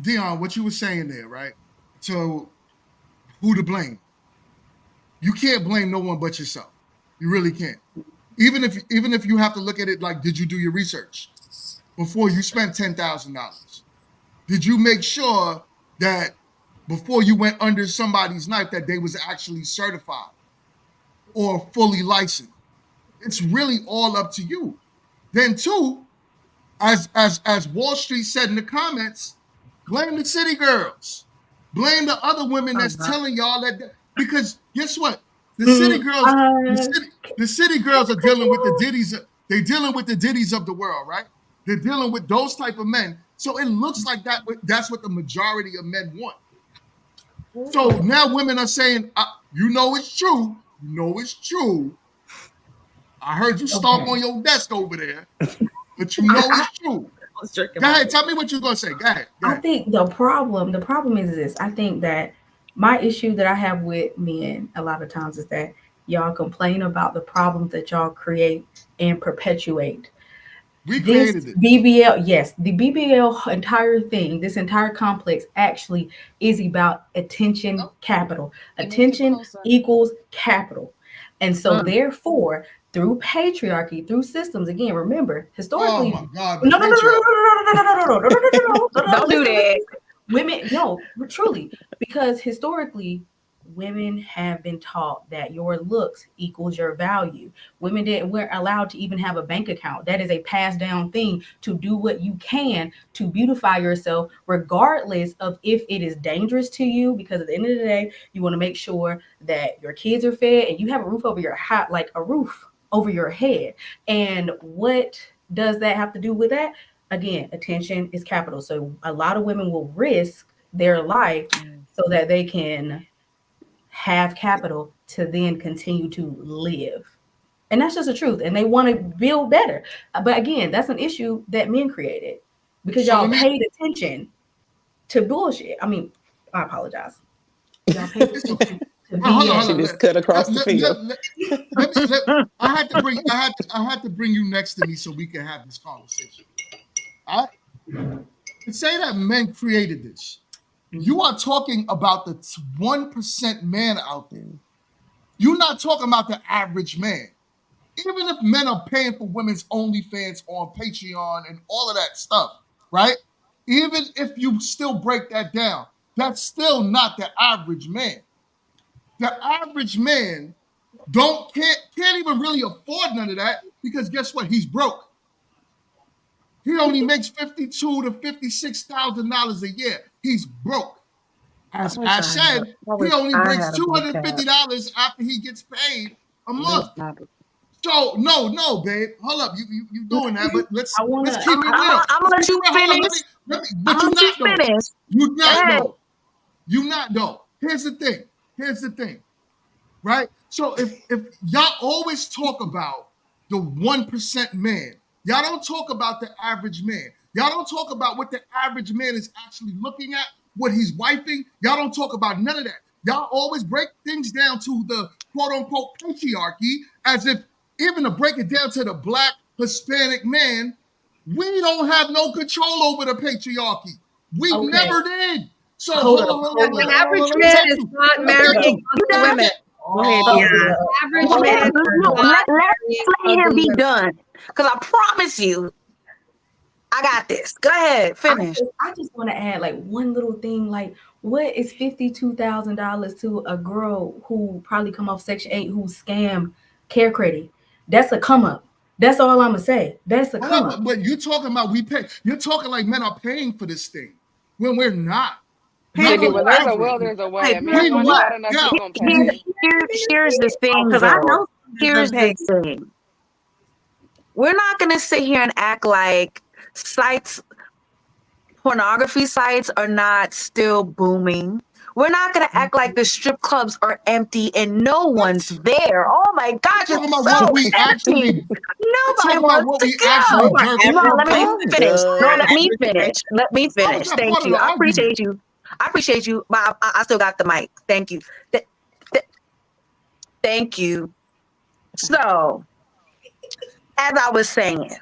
Dion, what you were saying there, right? So, who to blame? You can't blame no one but yourself. You really can't. Even if you have to look at it like, did you do your research before you spent $10,000? Did you make sure that before you went under somebody's knife that they was actually certified or fully licensed? It's really all up to you. Then too, as Wall Street said in the comments, blame the city girls. Blame the other women that's telling y'all that, because guess what? The city girls are dealing with the Diddies. They're dealing with the Diddies of the world, right? They're dealing with those type of men. So it looks like that's what the majority of men want. So now women are saying, it's true. It's true. I heard you stomp on your desk over there, but it's true. Go ahead, tell me what you're gonna say. Go ahead. I think the problem is this. I think that my issue that I have with men a lot of times is that y'all complain about the problems that y'all create and perpetuate. We This created it. BBL, yes, the BBL entire thing, this entire complex actually is about attention capital. Attention equals capital. And so, therefore, through patriarchy, through systems, again, remember, Oh historically, my God, no, the no, no, no, no, no, no, no, no, no, no, no, no, no, no, no, no, Don't do listen, that. listen. Women, no, truly, because historically, women have been taught that your looks equals your value. Women didn't weren't allowed to even have a bank account. That is a passed down thing to do what you can to beautify yourself, regardless of if it is dangerous to you. Because at the end of the day, you want to make sure that your kids are fed and you have a roof over your hat, like a roof over your head. And what does that have to do with that? Again, attention is capital. So a lot of women will risk their life so that they can have capital to then continue to live. And that's just the truth. And they want to build better. But again, that's an issue that men created because So y'all let me. paid attention to bullshit. I mean, I apologize. Y'all paid It's okay. attention to Hold on, She hold on. just cut across the field. I had to bring you next to me so we can have this conversation. I to say that men created this. You are talking about the 1% man out there. You're not talking about the average man. Even if men are paying for women's OnlyFans on Patreon and all of that stuff, right? Even if you still break that down, that's still not the average man. The average man can't even really afford none of that because guess what? He's broke. He only makes $52,000 to $56,000 a year. He's broke. As I said, he only breaks $250 after he gets paid a month. So no, babe, hold up, you doing that? But let's keep it real. I'm gonna let you finish. But you not though. You not though. You not though. Here's the thing. Right? So if y'all always talk about the 1% man, y'all don't talk about the average man. Y'all don't talk about what the average man is actually looking at, what he's wifing. Y'all don't talk about none of that. Y'all always break things down to the quote unquote patriarchy as if even to break it down to the black Hispanic man, we don't have no control over the patriarchy. We never did. So hold on. The average man is not marrying other women. Go ahead, Dion. Average man. Let him be done. Because I promise you, I got this. Go ahead, finish. I just want to add like one little thing. Like, what is $52,000 to a girl who probably come off Section 8 who scammed care credit? That's a come up. That's all I'm gonna say. That's a come up. But you're talking about we pay. You're talking like men are paying for this thing when we're not. Baby, when there's a will, there's a way. I mean, if money got enough, you gonna pay. Here's the thing, though. Here's the thing. We're not gonna sit here and act like pornography sites are not still booming. We're not gonna act like the strip clubs are empty and no one's there. Oh my gosh, talking it's about so what we actually. Nobody wants to go. No, let me finish. No, let me finish. Let me finish. Thank you. I appreciate you. I appreciate you, but I still got the mic. Thank you. Thank you. So, as I was saying,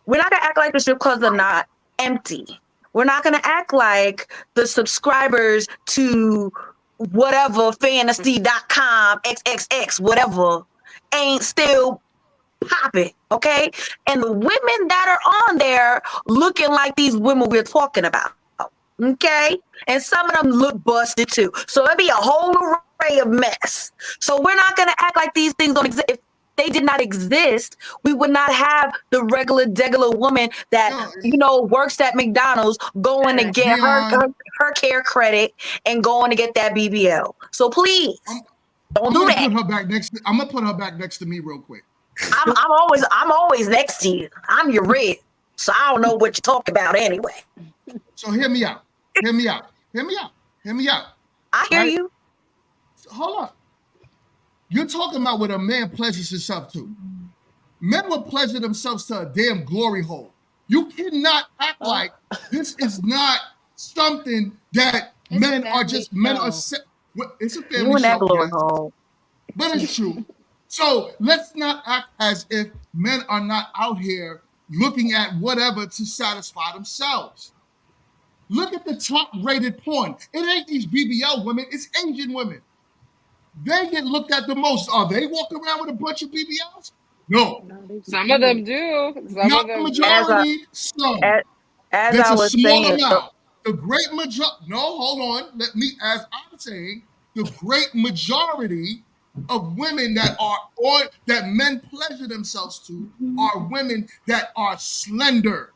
we're not gonna act like the strip clubs are not empty. We're not gonna act like the subscribers to whatever fantasy.com XXX whatever ain't still popping, okay? And the women that are on there looking like these women we're talking about, okay? And some of them look busted too. So it'd be a whole array of mess. So we're not gonna act like these things don't exist. If they did not exist, we would not have the degular woman that works at McDonald's going to get her care credit and going to get that BBL. So please, don't do that. I'm gonna put her back next to me real quick. I'm always next to you. I'm your rib, so I don't know what you're talking about anyway. So hear me out. I hear you. So hold on. You're talking about what a man pleasures himself to. Men will pleasure themselves to a damn glory hole. You cannot act like this is not something that men are just men are. It's a family show. You in that glory hole. but it's true. So let's not act as if men are not out here looking at whatever to satisfy themselves. Look at the top rated porn. It ain't these BBL women, it's Asian women. They get looked at the most. Are they walking around with a bunch of BBLs? No. Some of them do. Some Not of the them do. majority, some. As That's I a was small saying, amount. The great majority, no, hold on. As I'm saying, the great majority of women that are, or that men pleasure themselves to, are women that are slender.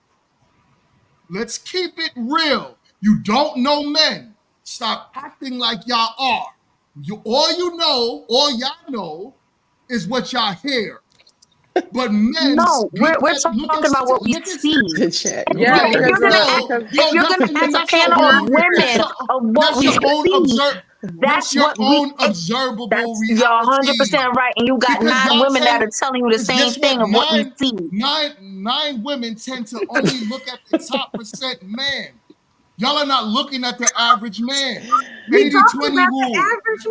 Let's keep it real. You don't know men. Stop acting like y'all are. All y'all know is what y'all hear. But men, no, we're talking about what we see. The chat. Yeah, If you're gonna then ask a that's your panel of own, women of what that's we your own see, that's your own observable that's reality. you're 100% right, and you got Because 9 y'all women that tend, are telling you the because same guess what? thing of what we see. Nine women tend to only look at the top percent man. Y'all are not looking at the average man. We 80-20 talking about rule. the average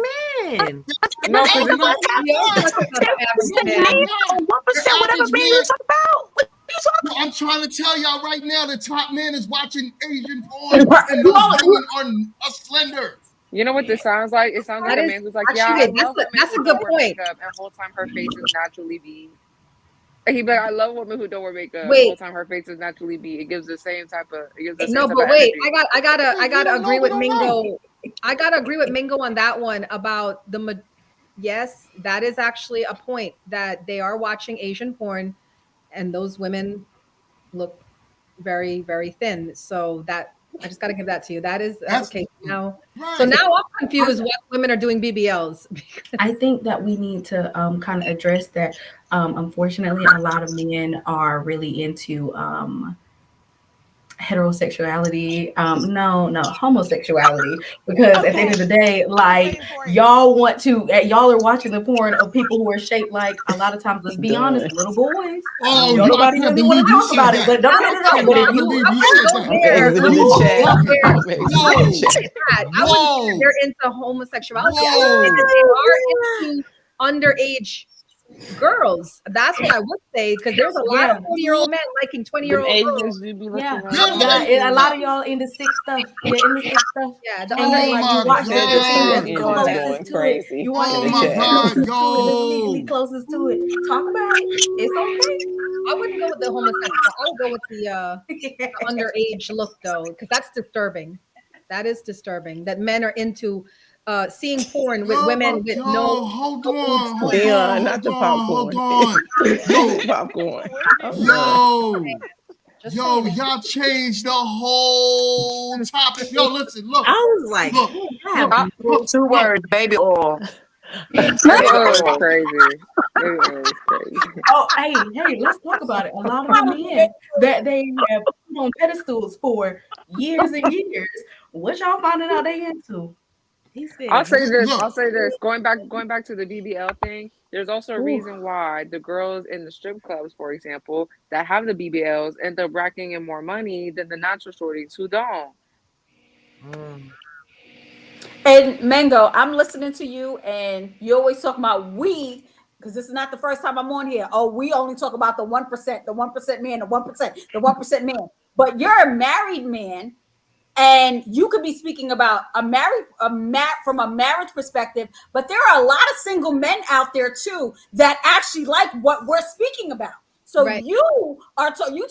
man. No, because No, We are talking about the average no, man. I'm not. 1%, The whatever average man you man. talk about. What you talking No, I'm trying to tell y'all right now, the top man is watching Asian porn, and those women are slender. you know what this sounds like? It sounds like That a is man who's like, yeah, I actually love women that's who a good don't wear point. makeup, and whole time her face is naturally B. And he'd be like, I love women who don't wear makeup. Wait. Whole time her face is naturally B. It gives the same type of No, but wait, energy. I gotta don't agree know, with we don't know. Mingo. I gotta agree with Mingo on that one about yes, that is actually a point that they are watching Asian porn, and those women look very, very thin. So that I just gotta give that to you. That is That's okay. Now, right. so now I'm confused what women are doing BBLs. I think that we need to kind of address that. Unfortunately, a lot of men are really into heterosexuality. No, homosexuality. Because at the end of the day, like y'all want to, y'all are watching the porn of people who are shaped like, a lot of times, let's be honest, little boys. Oh, Don't I nobody can't really want believe to you talk said about it, that. but I but if cannot you, believe you I said wouldn't that. go there. Exiting the I chat. wouldn't go there. I'm exiting Whoa. the chat. I wouldn't say Whoa. they're into homosexuality. I would say that they are into underage girls. That's what I would say, because there's a lot of 40-year-old men liking 20-year-old girls. A lot of y'all into sick stuff. You're into sick stuff. Yeah, the And then, underage. like, you watch The chat, the the thing chat that's is closest going to it. crazy. You watch Oh the my thing that's God, closest to it, that's yo. legally closest to it. Talk about it. It's okay. I wouldn't go with the homosexual. I would go with the underage look, though, because that's disturbing. That is disturbing that men are into seeing porn with women with no. Hold on, Dion, not the hold popcorn. on. Not the popcorn. Yo, y'all changed the whole topic. Yo, listen, look. I was like, look, 2 words, baby oil. Baby oil is crazy. Baby oil is crazy. Oh, hey, let's talk about it. A lot of the men that they have put on pedestals for years and years, what y'all finding out they into? I'll say this. Going back to the BBL thing, there's also a reason why the girls in the strip clubs, for example, that have the BBLs end up racking in more money than the natural shorties who don't. And Mango, I'm listening to you, and you always talk about we, because this is not the first time I'm on here. Oh, we only talk about the 1%, the 1% man, the 1%, the 1% man. But you're a married man, and you could be speaking about from a marriage perspective. But there are a lot of single men out there too that actually like what we're speaking about. So you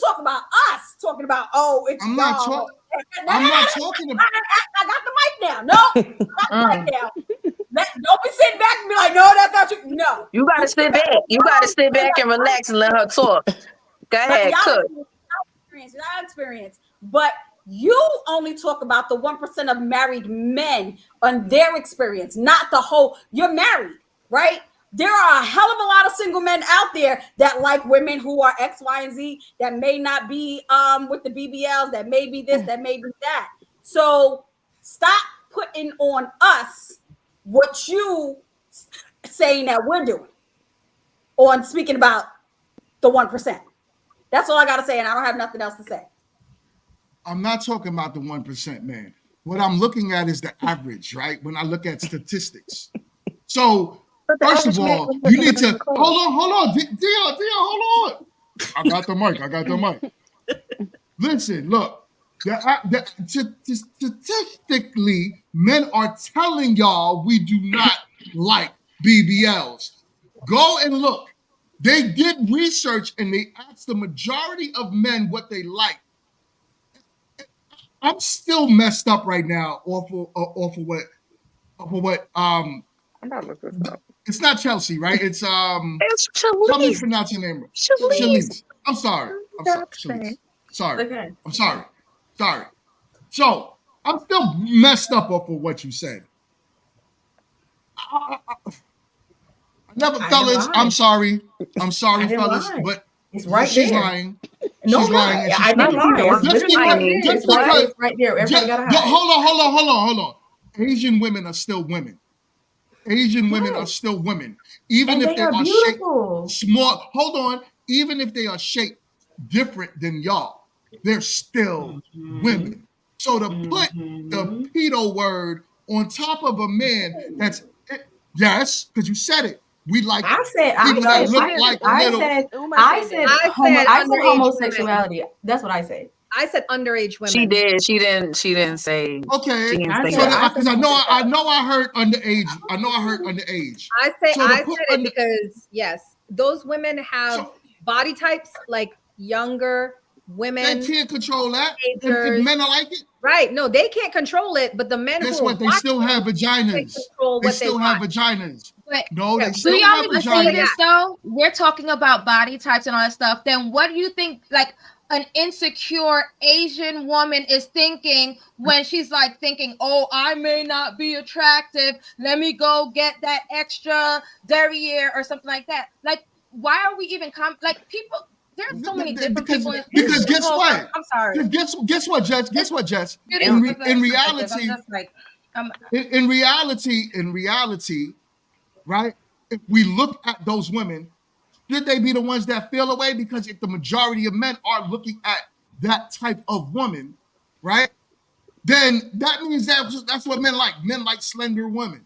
talk about us talking about it's I'm y'all. I'm not talking about. I got the mic now. No, I got the mic now. Don't be sitting back and be like, no, that's not true. No, You gotta sit back. You gotta sit back and relax and let her talk. Go ahead, cook. Y'all experience, but you only talk about the 1% of married men on their experience, not the whole. You're married, right? There are a hell of a lot of single men out there that like women who are X, Y, and Z that may not be with the BBLs, that may be this, that may be that. So stop putting on us what you saying that we're doing on speaking about the 1%. That's all I got to say, and I don't have nothing else to say. I'm not talking about the 1%, man. What I'm looking at is the average, right? When I look at statistics. So First of all, you need to hold on, Dion, hold on. I got the mic. Listen, look. Statistically, men are telling y'all we do not like BBLs. Go and look. They did research and they asked the majority of men what they like. I'm still messed up right now off of what I'm about to look this up. It's not Chelsea, right? It's It's tell me to Shalice. pronounce your name. Shalice. Shalice. I'm sorry. Shalice. Sorry. Okay. I'm sorry. So I'm still messed up off of what you said. Fellas, I'm sorry, fellas, but it's right she's there. lying. No, she's lying. I didn't lie. It's right there. Everybody got to hide. Hold on. Asian women are still women. Asian women are still women, even if they are shaped small. Hold on, even if they are shaped different than y'all, they're still women. So to put the pedo word on top of a man, that's yes, because you said it. We like people that look like little. I said homosexuality. That's what I said. I said underage women. She did. She didn't say. Okay. She didn't say So that. because I know I heard underage. I said it because yes, those women have body types like younger women. They can't control that. If men are like it. Right. No, they can't control it, but the men Guess who what? They still have vaginas. They still have vaginas. But no, they do still y'all have even see vaginas. this though? We're talking about body types and all that stuff. Then what do you think like an insecure Asian woman is thinking when she's like thinking, oh, I may not be attractive. Let me go get that extra derriere or something like that. Like, why are we even like people? There's so many different people. Because guess what? I'm sorry. Guess what, Jess? Guess what, Jess? In reality, in reality, right? If we look at those women, should they be the ones that feel away? Because if the majority of men are looking at that type of woman, right? Then that means that's what men like. Men like slender women.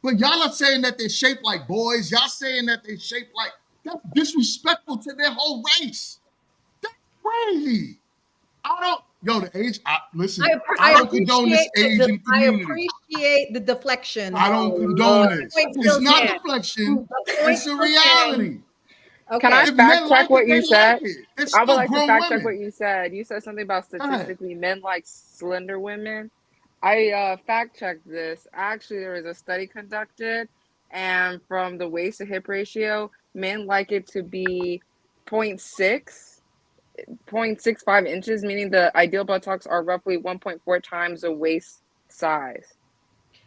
But y'all are saying that they're shaped like boys. Y'all saying that they're shaped like, that's disrespectful to their whole race. That's crazy. The age, listen, I don't condone this Asian community. I appreciate the deflection. I don't condone it. It's not deflection. It's a reality. Okay. Can I fact check what you said? I would like to fact check what you said. You said something about statistically men like slender women. I fact checked this. Actually, there was a study conducted, and from the waist to hip ratio, men like it to be 0.65 inches, meaning the ideal buttocks are roughly 1.4 times the waist size.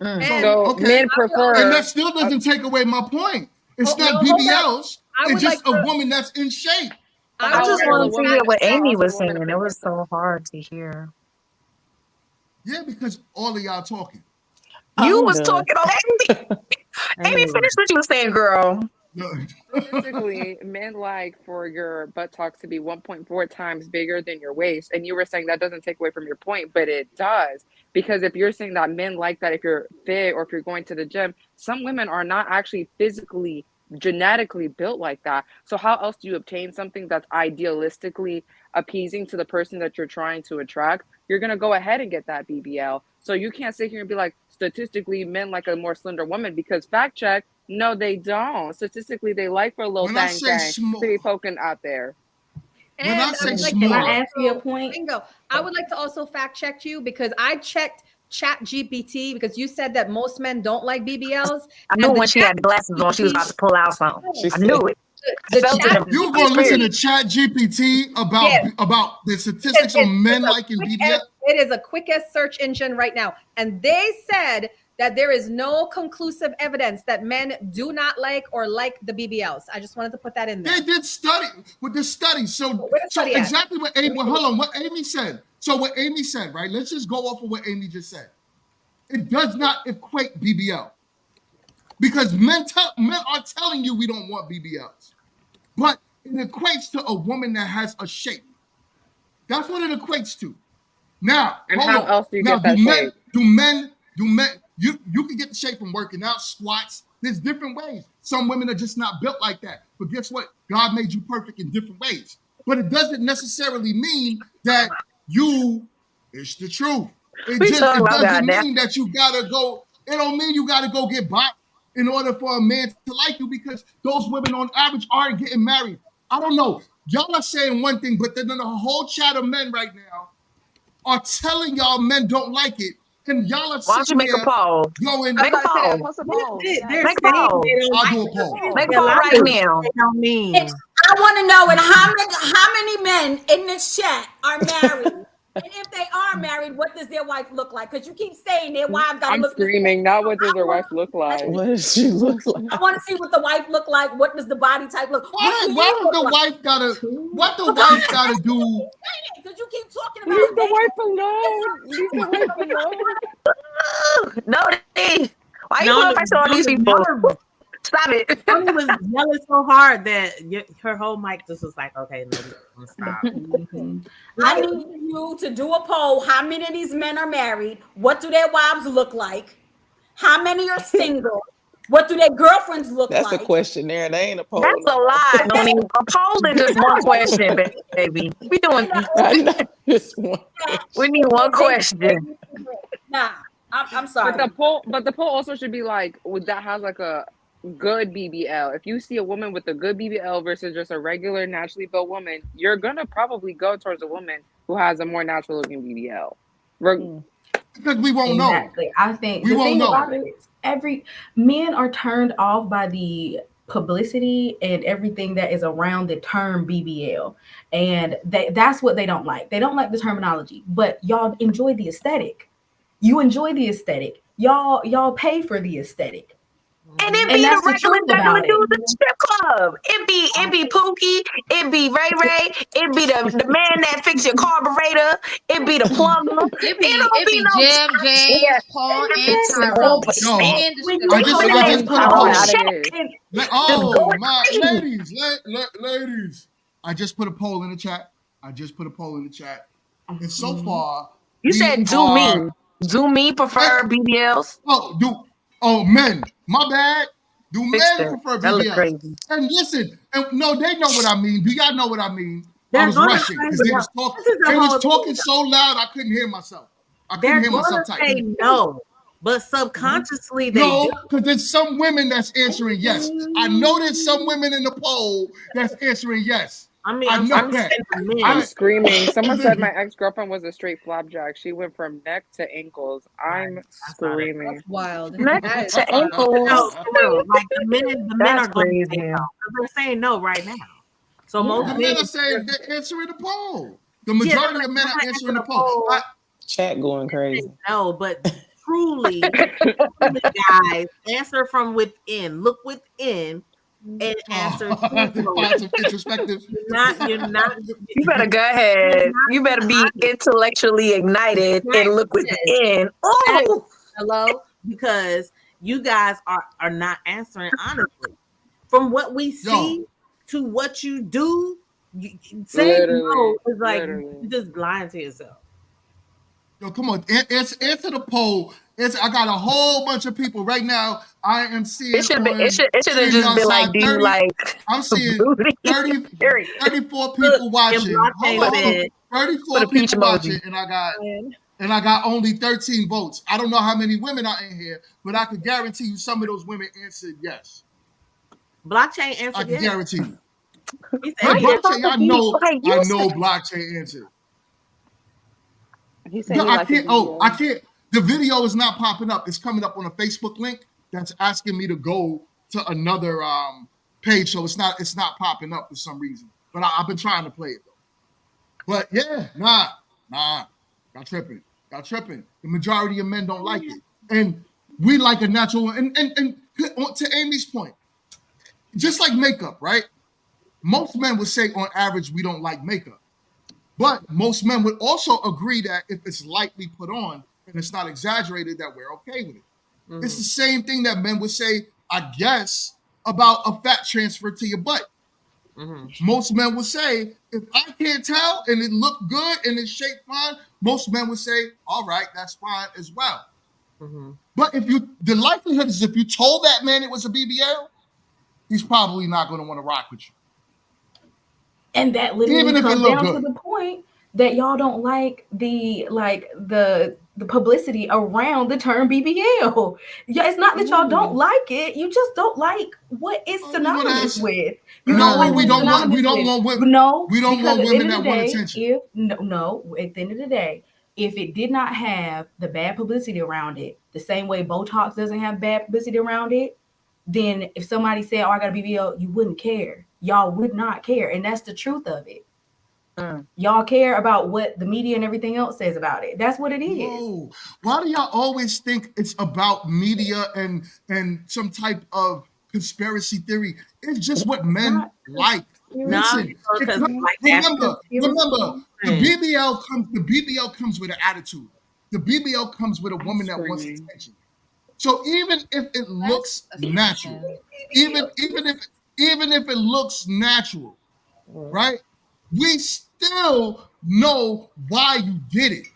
So men prefer. And that still doesn't take away my point. It's not BBLs. It's just a woman that's in shape. I just wanted to hear what Amy was saying. It was so hard to hear. Yeah, because all of y'all talking. You was talking on Amy. Amy, finish what you were saying, girl. Statistically, men like for your buttocks to be 1.4 times bigger than your waist. And you were saying that doesn't take away from your point, but it does. Because if you're saying that men like that if you're fit or if you're going to the gym, some women are not actually physically, genetically built like that. So how else do you obtain something that's idealistically appeasing to the person that you're trying to attract? You're going to go ahead and get that BBL. So you can't sit here and be like, statistically, men like a more slender woman, because fact check, no, they don't. Statistically, they like for a little thang to be poking out there. And when I say can I ask you a point? Bingo. I would like to also fact check you because I checked Chat GPT because you said that most men don't like BBLs. I knew when she had the glasses on, she was about to pull out something. I knew it. You were going to listen to Chat GPT about the statistics on men liking BBL? It is a quickest search engine right now. And they said that there is no conclusive evidence that men do not like or like the BBLs. I just wanted to put that in there. They did study with this study. So exactly what Amy, what Amy said. So what Amy said, right? Let's just go off of what Amy just said. It does not equate BBL. Because men are telling you we don't want BBLs. But it equates to a woman that has a shape. That's what it equates to. Now, and how else do you get that shape? Do men, you can get the shape from working out, squats, There's different ways. Some women are just not built like that. But guess what? God made you perfect in different ways. But it doesn't necessarily mean that it's the truth. It doesn't mean that you gotta go. It don't mean you gotta go get bought in order for a man to like you, because those women on average aren't getting married. I don't know. Y'all are saying one thing, but then a whole chat of men right now are telling y'all men don't like it. And y'all are sitting here going, Make a poll. What's a poll? Make a poll. I'll do a poll. Make a poll right now. I want to know how many men in this chat are married. And if they are married, what does their wife look like? Because you keep saying their wife got to I'm look. screaming. Not what does their wife look like? What does she look like? I want to see what the wife look like. What does the body type look? Why does the wife gotta? What the wife gotta do? Because you keep talking about Leave the wife alone. Leave the wife alone. No, why you going back to all these people? Stop it. Tony was yelling so hard that her whole mic just was like, okay, no, stop. I need you to do a poll. How many of these men are married? What do their wives look like? How many are single? What do their girlfriends look like? That's a questionnaire. They ain't a poll. That's a lie. I mean, a poll is just one question, baby. We doing just one. We need one question. Nah, I'm sorry. But the poll also should be like, that has like a good BBL. If you see a woman with a good BBL versus just a regular naturally built woman, you're gonna probably go towards a woman who has a more natural looking BBL. Because we won't know. I think we the won't thing know. about it is men are turned off by the publicity and everything that is around the term BBL, and that's what they don't like. They don't like the terminology, but y'all enjoy the aesthetic. You enjoy the aesthetic. Y'all pay for the aesthetic. And it be the regular dudes in the strip club. It be Pookie. It be Ray Ray. It be the man that fix your carburetor. It be the plumber. It be Jim, James, Paul, and Tyrone. I just put a poll. Oh my ladies! I just put a poll in the chat. And so far, you said do me prefer BBLs? Men. My bad. Do men prefer BBLs? And listen, no, they know what I mean. Do y'all know what I mean? I was rushing because they was talking so loud I couldn't hear myself. They're gonna say no, but subconsciously they do. Because there's some women that's answering yes. I know there's some women in the poll that's answering yes. I'm screaming. Someone said my ex-girlfriend was a straight flapjack. She went from neck to ankles. I'm screaming. That's wild. Neck to ankles. No, like the men are going to say no. They're saying no right now. So most men are saying they're answering the poll. The majority of men are answering the poll. Chat going crazy. No, but truly, guys, answer from within. Look within. And answer introspective. You're not. You better go ahead. You better be intellectually ignited and look within. Oh, hello, because you guys are not answering honestly. From what we see to what you do, saying no is like you're just lying to yourself. Yo, come on, answer the poll. I got a whole bunch of people right now. I am seeing. It should have just been like, do you like? I'm seeing 34 people watching. 34 people watching, and I got only 13 votes. I don't know how many women are in here, but I can guarantee you some of those women answered yes. Blockchain answered. I can guarantee you. Blockchain, I know blockchain answered. He said I can't. The video is not popping up. It's coming up on a Facebook link that's asking me to go to another page, so it's not popping up for some reason. But I've been trying to play it though. But yeah, nah, got tripping. The majority of men don't like it, and we like a natural. And to Amy's point, just like makeup, right? Most men would say on average we don't like makeup, but most men would also agree that if it's lightly put on and it's not exaggerated, that we're okay with it. Mm-hmm. It's the same thing that men would say, I guess, about a fat transfer to your butt. Mm-hmm. Most men would say, if I can't tell and it looked good and it's shaped fine, most men would say, all right, that's fine as well. But the likelihood is if you told that man it was a BBL, he's probably not going to want to rock with you. And that literally Even if it comes look down good. to the point that y'all don't like the publicity around the term BBL. Yeah, it's not that y'all don't like it. You just don't like what it's synonymous with. You don't like what it's synonymous with. No, we don't because want at the end women of the that want day, attention. at the end of the day, if it did not have the bad publicity around it, the same way Botox doesn't have bad publicity around it, then if somebody said, "Oh, I got a BBL," you wouldn't care. Y'all would not care, and that's the truth of it. Y'all care about what the media and everything else says about it. That's what it is. Whoa. Why do y'all always think it's about media and some type of conspiracy theory? It's just what men like. Listen, remember, the BBL comes with an attitude. The BBL comes with a woman that wants attention. So even if it looks natural, even if it looks natural, right? We still know why you did it.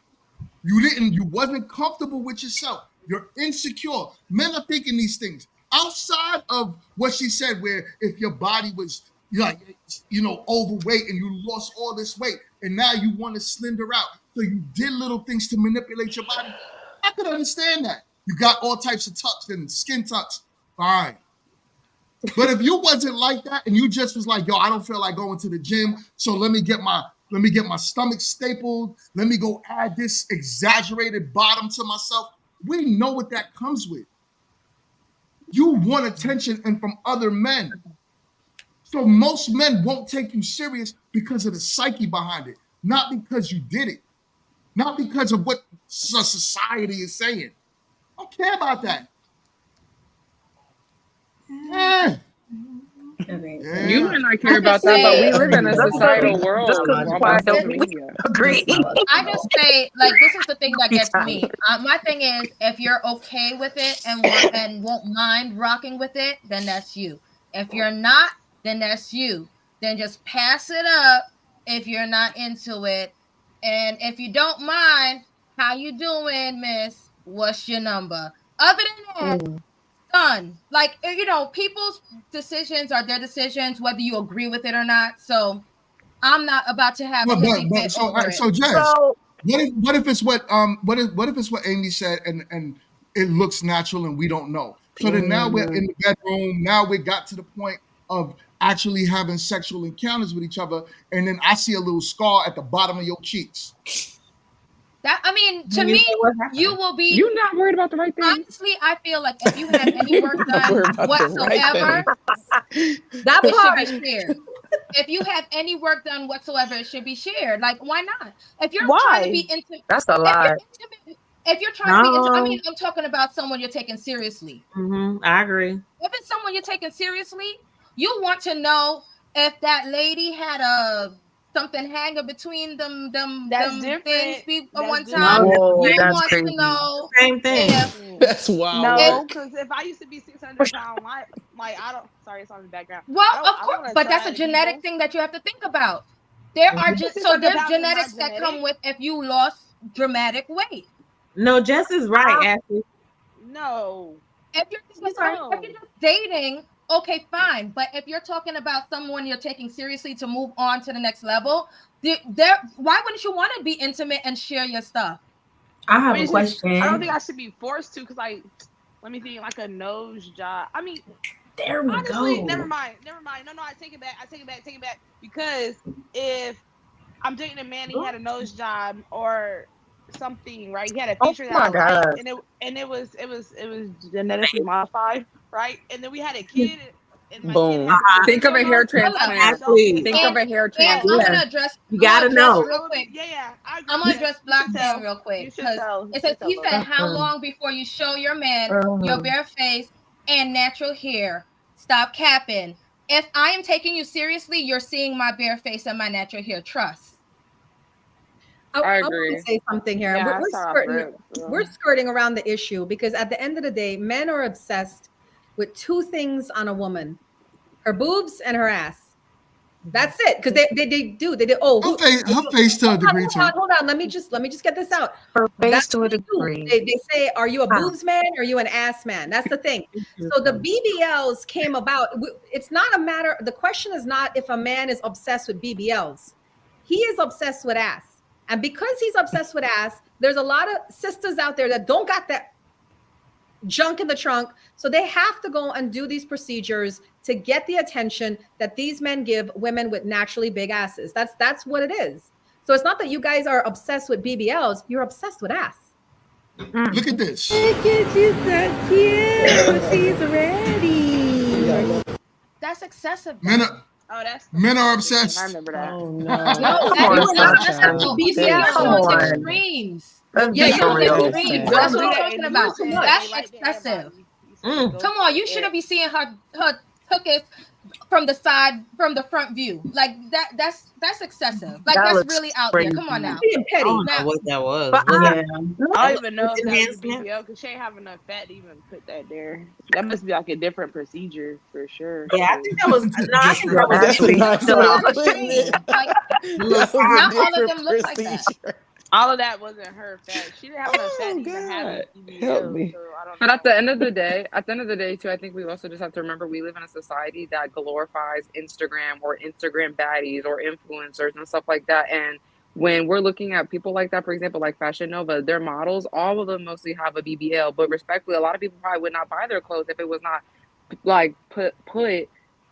You wasn't comfortable with yourself. You're insecure. Men are thinking these things outside of what she said, where if your body was overweight and you lost all this weight and now you want to slender out, so you did little things to manipulate your body. I could understand that. You got all types of tucks and skin tucks. Fine. But if you wasn't like that and you just was like, yo, I don't feel like going to the gym, so let me get my stomach stapled. Let me go add this exaggerated bottom to myself. We know what that comes with. You want attention and from other men. So most men won't take you serious because of the psyche behind it, not because you did it, not because of what society is saying. I don't care about that. Yeah. You might not care about that, but we live in a societal world on social media. Agree. I just say, like, this is the thing that gets me. My thing is, if you're okay with it and won't mind rocking with it, then that's you. If you're not, then that's you. Then just pass it up if you're not into it. And if you don't mind, how you doing, miss? What's your number? Other than that, done. Like, people's decisions are their decisions, whether you agree with it or not. So I'm not about to have a hissy fit over it. So Jess, what if it's what it's what Amy said and it looks natural and we don't know. So then now we're in the bedroom. Now we got to the point of actually having sexual encounters with each other, and then I see a little scar at the bottom of your cheeks. To me, you will be. You're not worried about the right thing. Honestly, I feel like if you have any work done whatsoever, that it should be shared. If you have any work done whatsoever, it should be shared. Like, why not? If you're trying to be intimate, that's a lie. If you're trying to be intimate, I'm talking about someone you're taking seriously. I agree. If it's someone you're taking seriously, you want to know if that lady had something hanging between them things one time. Whoa, you that's want crazy. to know same thing. That's wild. No, because if I used to be 600 pounds, like I don't. Sorry, it's on the background. Well, of course, but that's a genetic thing that you have to think about. There are there's genetics that come with if you lost dramatic weight. No, Jess is right, Ashley. No. If you're just dating, okay, fine. But if you're talking about someone you're taking seriously to move on to the next level, why wouldn't you want to be intimate and share your stuff? I have a question. I don't think I should be forced to, because let me think, like a nose job. I mean, there we honestly, go. Never mind. No, I take it back. Because if I'm dating a man, he had a nose job or something, right? He had a feature that I liked, and it was genetically modified, right? And then we had a kid. And my Boom. kid Think of a hair transplant. Think of a hair transplant. I'm gonna address. You gotta know. Real quick. Yeah. I'm gonna address Black Man real quick, because it says he said, "How long before you show your man your bare face and natural hair? Stop capping. If I am taking you seriously, you're seeing my bare face and my natural hair. Trust." I want agree. to say something here. Yeah, We're skirting around the issue because at the end of the day, men are obsessed with two things on a woman: her boobs and her ass. That's it. Because they do. They did. Oh, her face to a degree too. Hold on. Let me just get this out. Her face That's to a what they do. degree. They say, are you a Wow. boobs man or are you an ass man? That's the thing. So the BBLs came about. It's not a matter. The question is not if a man is obsessed with BBLs. He is obsessed with ass. And because he's obsessed with ass, there's a lot of sisters out there that don't got that junk in the trunk. So they have to go and do these procedures to get the attention that these men give women with naturally big asses. That's what it is. So it's not that you guys are obsessed with BBLs. You're obsessed with ass. Look at this. Look at you, so cute. She's ready. That's excessive. Men are obsessed. I remember that. Oh No, you're not obsessed with BBL. Come It's on. extremes. Let's Yeah, be for you're real. extremes. That's what I'm talking about. That's excessive. Come on, you shouldn't be seeing her hookers from the side, from the front view. Like that's excessive. Like That that's looks really out there. crazy. Come on now. Being petty. I don't know what that was. But Was I- it- I don't even know if that was a enhancement? BBL because she ain't have enough fat to even put that there. That must be like a different procedure for sure. Yeah, I think that was. No, I think that was That's a Actually, nice so- way of putting it. Like, That was a not all of different them look like that. procedure. All of that wasn't her fat. She didn't have enough fat to even have God. a BBL. Help me. So I don't But know. at the end of the day too, I think we also just have to remember we live in a society that glorifies Instagram or Instagram baddies or influencers and stuff like that. And when we're looking at people like that, for example, like Fashion Nova, their models, all of them mostly have a BBL. But respectfully, a lot of people probably would not buy their clothes if it was not like put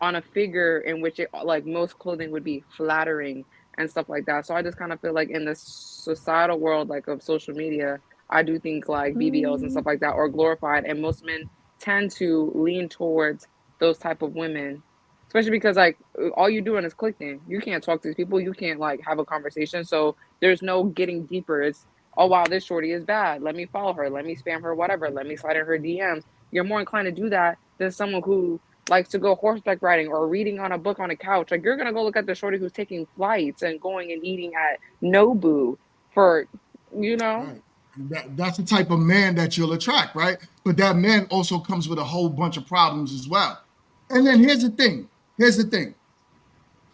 on a figure in which it like most clothing would be flattering and stuff like that. So I just kind of feel like in the societal world, like of social media, I do think like BBLs and stuff like that are glorified, and most men tend to lean towards those type of women, especially because like all you're doing is clicking. You can't talk to these people. You can't like have a conversation. So there's no getting deeper. It's, oh wow, this shorty is bad. Let me follow her. Let me spam her. Whatever. Let me slide in her DMs. You're more inclined to do that than someone who likes to go horseback riding or reading on a book on a couch. Like you're gonna go look at the shorty who's taking flights and going and eating at Nobu for, you know. Right. That's the type of man that you'll attract, right? But that man also comes with a whole bunch of problems as well. And then here's the thing.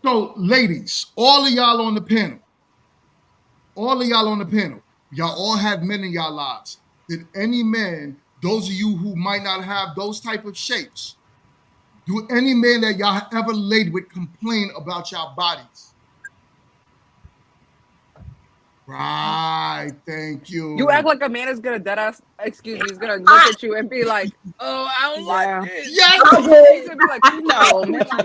So, ladies, all of y'all on the panel, y'all all have men in y'all lives. Did any man, those of you who might not have those type of shapes, do any man that y'all ever laid with complain about y'all bodies? Right, thank you. You act like a man is gonna is gonna look at you and be like, "Oh, I don't like it." Yes, He's gonna be like, "No, man, I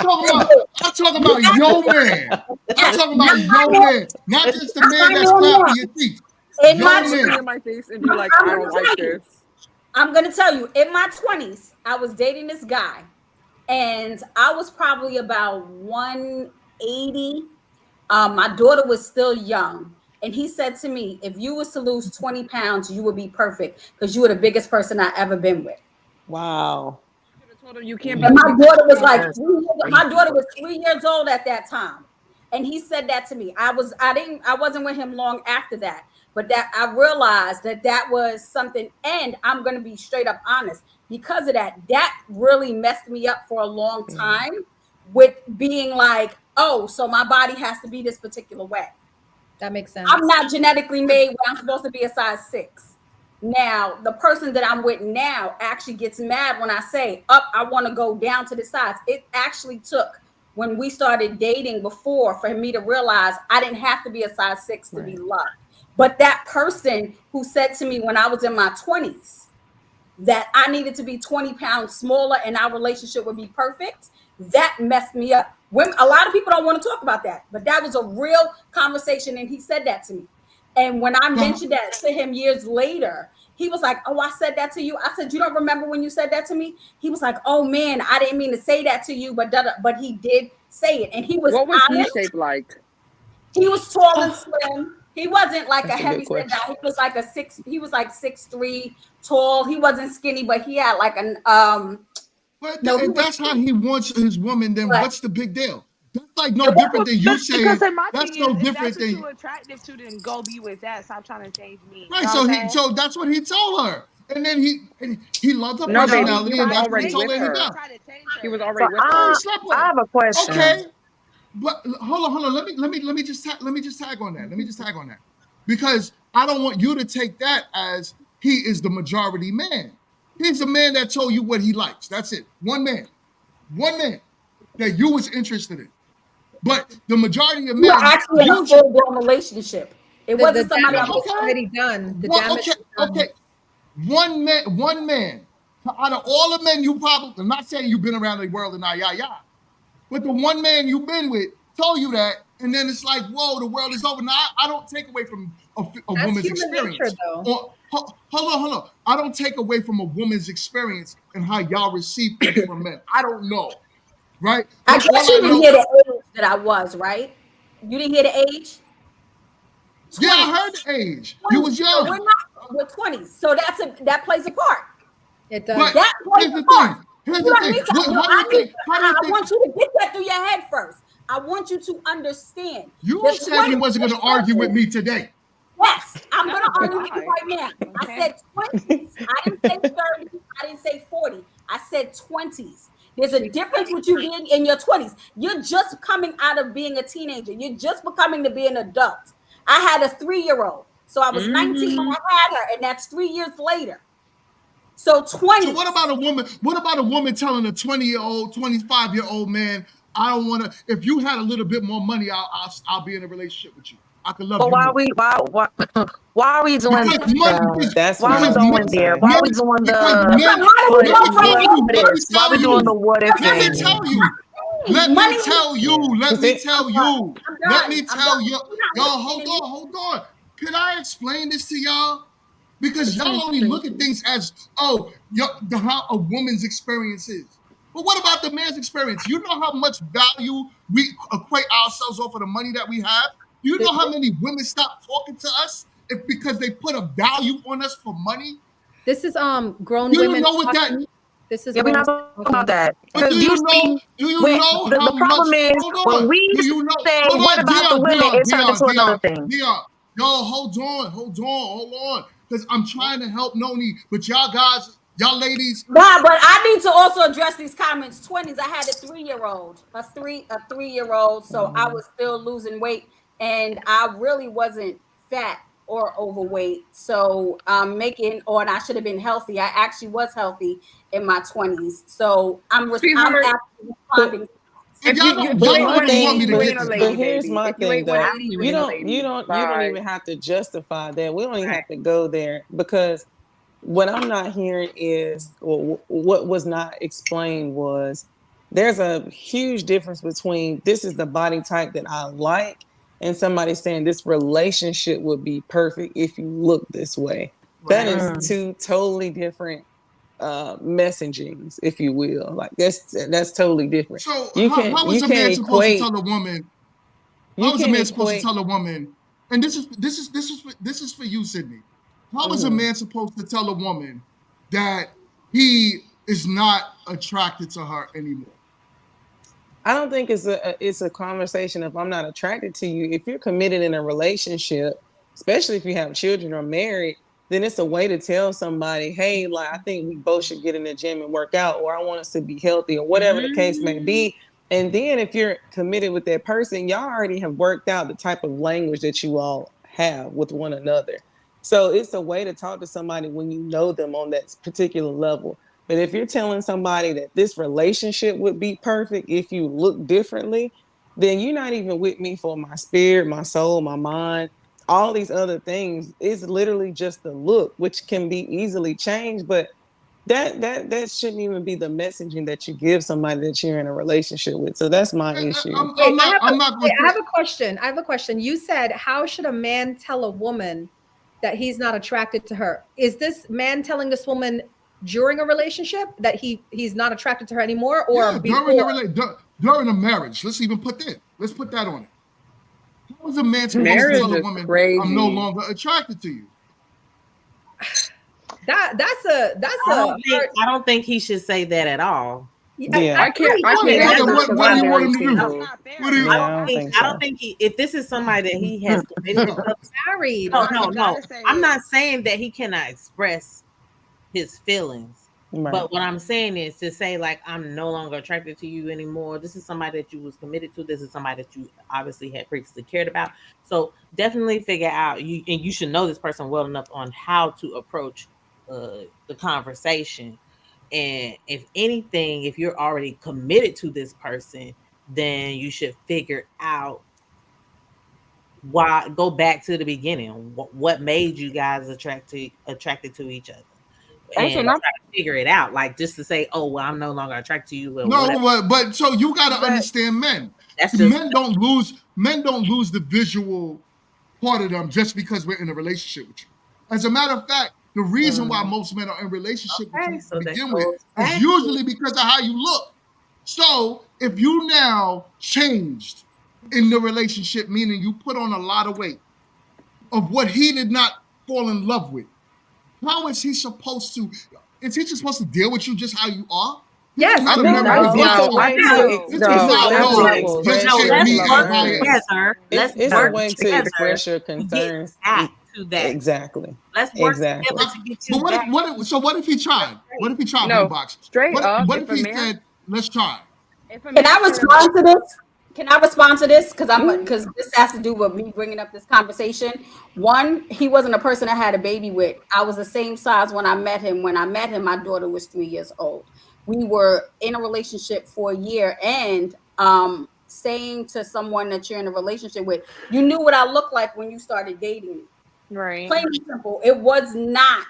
love you." I'm talking about your man. I'm talking about your man, not just the man that's clapping your teeth. In Your my man. In my face and be like, "I don't like this." I'm gonna tell you, in my 20s, I was dating this guy, and I was probably about 180. My daughter was still young, and he said to me, "If you was to lose 20 pounds, you would be perfect because you were the biggest person I ever been with." Wow. Told him you can't. And my daughter was like, my daughter was 3 years old at that time, and he said that to me. I wasn't with him long after that, but that I realized that was something. And I'm gonna be straight up honest, because of that really messed me up for a long time with being like, oh, so my body has to be this particular way. That makes sense. I'm not genetically made where I'm supposed to be a size 6. Now, the person that I'm with now actually gets mad when I say, I want to go down to the size. It actually took, when we started dating before, for me to realize I didn't have to be a size 6 to be loved. But that person who said to me when I was in my 20s that I needed to be 20 pounds smaller and our relationship would be perfect, that messed me up. A lot of people don't want to talk about that, but that was a real conversation, and he said that to me. And when I mentioned that to him years later, he was like, "Oh, I said that to you." I said, "You don't remember when you said that to me?" He was like, "Oh man, I didn't mean to say that to you, but he did say it." And he was, what was honest. he shaped like? He was tall and slim. He wasn't like That's a a good heavy set guy. question. He was like he was like 6'3" tall. He wasn't skinny, but he had like an But No, he if was that's how he wants his woman, then Right. what's the big deal? That's like no different than you saying. Because my That's thing no is, if different that's what than you're attracted to, then go be with that. Stop trying to change me. right. You know what I'm saying? So that's what he told her. and then he loved her No, baby, personality, he and was that's when he already told with her he her. down. He was So already with Oh, he her. slept with I her. have a question. Okay, but hold on. Let me just tag on that. Let me just tag on that, because I don't want you to take that as he is the majority man. He's the man that told you what he likes. That's it. One man that you was interested in. But the majority of We were men, actually in a full blown relationship. It The wasn't somebody I damage was. is already done. The Well, damage is done. okay. One man. Out of all the men you probably, I'm not saying you've been around the world and but the one man you've been with told you that, and then it's like, whoa, the world is over. Now, I don't take away from a That's woman's human experience. nature, though. Hold on. I don't take away from a woman's experience and how y'all receive things from men. I don't know, right? I But guess all you I didn't know, hear the age that I was, right? You didn't hear the age? 20s. yeah, I heard the age. You was 20s. So young. we're not, we're 20s. So that plays a part. It does. But That plays here's a the part. thing. Here's You the don't thing. need to. What, No, how do you think? I want you to get that through your head first. I want you to understand. You said you wasn't going to argue with me today. Yes, I'm going to That's a argue with you lie. right now. I Okay. said 20s. I didn't say 30. I didn't say 40. I said 20s. There's a difference with you being in your 20s. You're just coming out of being a teenager. You're just becoming to be an adult. I had a 3-year-old. So I was 19 when I had her, and that's 3 years later. So 20. So what about a woman? What about a woman telling a 20-year-old, 25-year-old man, I don't want to, if you had a little bit more money, I'll be in a relationship with you. I could love But you why more. why are we doing Because money, That's why what are we I was going gonna there? say. Why are we doing because the men, How do we let go me from tell you, let me why are we tell doing the you, what if let me thing? tell you, let money? me tell you, Yeah. let Is me it- tell you, I'm let done. me I'm tell done. you, You're y'all, not hold listening. on. Can I explain this to y'all? Because y'all only look at things as, how a woman's experience is. But what about the man's experience? You know how much value we equate ourselves off of the money that we have? Do you know how many women stop talking to us because they put a value on us for money? This is grown Do you women know what that? talking. This is Yeah, we're grown not talking talking. about that. But Because do you know? usually Do you when know the how much? problem is Hold when on. we Do you know? say Hold what on, about the women, it turned into another thing. Dion. Yo, hold on. Because I'm trying to help Noni, but y'all guys, y'all ladies. Nah, but I need to also address these comments. 20s. I had a 3-year-old, a 3-year-old, so I was still losing weight, and I really wasn't fat or overweight. So I'm and I should have been healthy. I actually was healthy in my 20s. So I'm actually responding. But y'all don't, If y'all you don't ain't really want me 180, to you get ain't a this lady, done. But here's baby. my If you thing ain't though. 180, you ain't a lady. You don't Bye. even have to justify that. We don't even have to go there, because what I'm not hearing is, or what was not explained was, there's a huge difference between this is the body type that I like and somebody saying this relationship would be perfect if you look this way. That is two totally different messagings, if you will. Like that's totally different. So You how is a can't man supposed to equate. tell a woman? You How is a can't man supposed to equate. tell a woman? And this is for you, Sydney. How is a man supposed to tell a woman that he is not attracted to her anymore? I don't think it's a conversation if I'm not attracted to you. If you're committed in a relationship, especially if you have children or married, then it's a way to tell somebody, hey, like I think we both should get in the gym and work out, or I want us to be healthy, or whatever the case may be. And then if you're committed with that person, y'all already have worked out the type of language that you all have with one another. So it's a way to talk to somebody when you know them on that particular level. But if you're telling somebody that this relationship would be perfect if you look differently, then you're not even with me for my spirit, my soul, my mind, all these other things. It's literally just the look, which can be easily changed. But that shouldn't even be the messaging that you give somebody that you're in a relationship with. So that's my issue. I'm not going I have a question. I have a question. You said, how should a man tell a woman that he's not attracted to her? Is this man telling this woman during a relationship that he's not attracted to her anymore, or before? During a marriage? Let's even put that. Let's put that on it. How is a man supposed to Marriage tell a is woman, I'm no crazy. longer attracted to you? That's a I don't think he should say that at all. I can't What answer do because you I'm want married him to do? single. What do you? I don't think he. If this is somebody that he has committed himself, married. no. I'm not saying that he cannot express his feelings. Right. But what I'm saying is to say, like, I'm no longer attracted to you anymore. This is somebody that you was committed to. This is somebody that you obviously had previously cared about. So definitely figure out and you should know this person well enough on how to approach the conversation. And if anything, if you're already committed to this person, then you should figure out why. Go back to the beginning. What made you guys attracted to each other? Also, And not try to figure it out. Like, just to say, oh, well, I'm no longer attracted to you. Or No, whatever. but so you got to But- understand men. That's just Men don't lose the visual part of them just because we're in a relationship with you. As a matter of fact, the reason why most men are in relationship with Okay, you so to that begin goes with back is to- usually because of how you look. So if you now changed in the relationship, meaning you put on a lot of weight of what he did not fall in love with, how is he supposed to? Is he just supposed to deal with you just how you are? This Yes, is not no, American no, Hustle. I This think is no, not there's no. levels. Just No, take let's me work as I am. together. Let's It's a work way to together express your to get concerns. back to that. Exactly. Let's work Exactly. together to get you But back. what if he tried? What if he tried, No, Boombox? straight up, What if if a he man- said, let's try? If a Can man I straight up- respond to this? Can I respond to this? Because this has to do with me bringing up this conversation. One, he wasn't a person I had a baby with. I was the same size when I met him. When I met him, my daughter was 3 years old. We were in a relationship for a year, and saying to someone that you're in a relationship with, you knew what I looked like when you started dating me. Right. Plain and simple. It was not.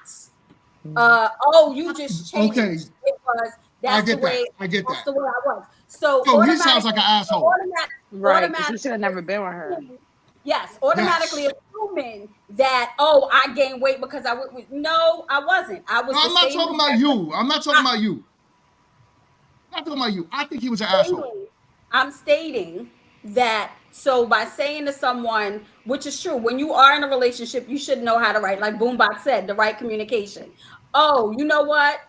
Oh, you just changed. Okay. It was. That's the way. I get That's that. the way I was. So he sounds like an asshole. Right, 'cause he should have never been with her. Yes, automatically assuming that, oh, I gained weight because I went with. No, I wasn't. I was. No, I'm not talking about you. I'm not talking about you. I'm not talking about you. I think he was an asshole. I'm stating that. So by saying to someone, which is true, when you are in a relationship, you should know how to write, like Boombox said, the right communication. Oh, you know what?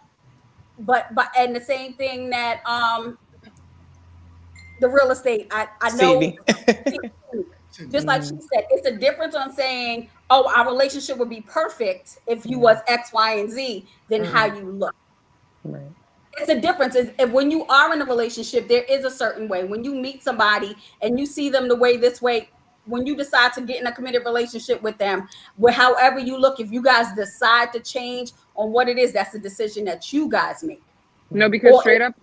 But and the same thing that the real estate, I know. Just like she said, it's a difference on saying, oh, our relationship would be perfect if you was X, Y, and Z than how you look. Right. It's a difference. Is if when you are in a relationship, there is a certain way. When you meet somebody and you see them the way this way, when you decide to get in a committed relationship with them, where however you look, if you guys decide to change on what it is, that's a decision that you guys make. No, because Or straight up,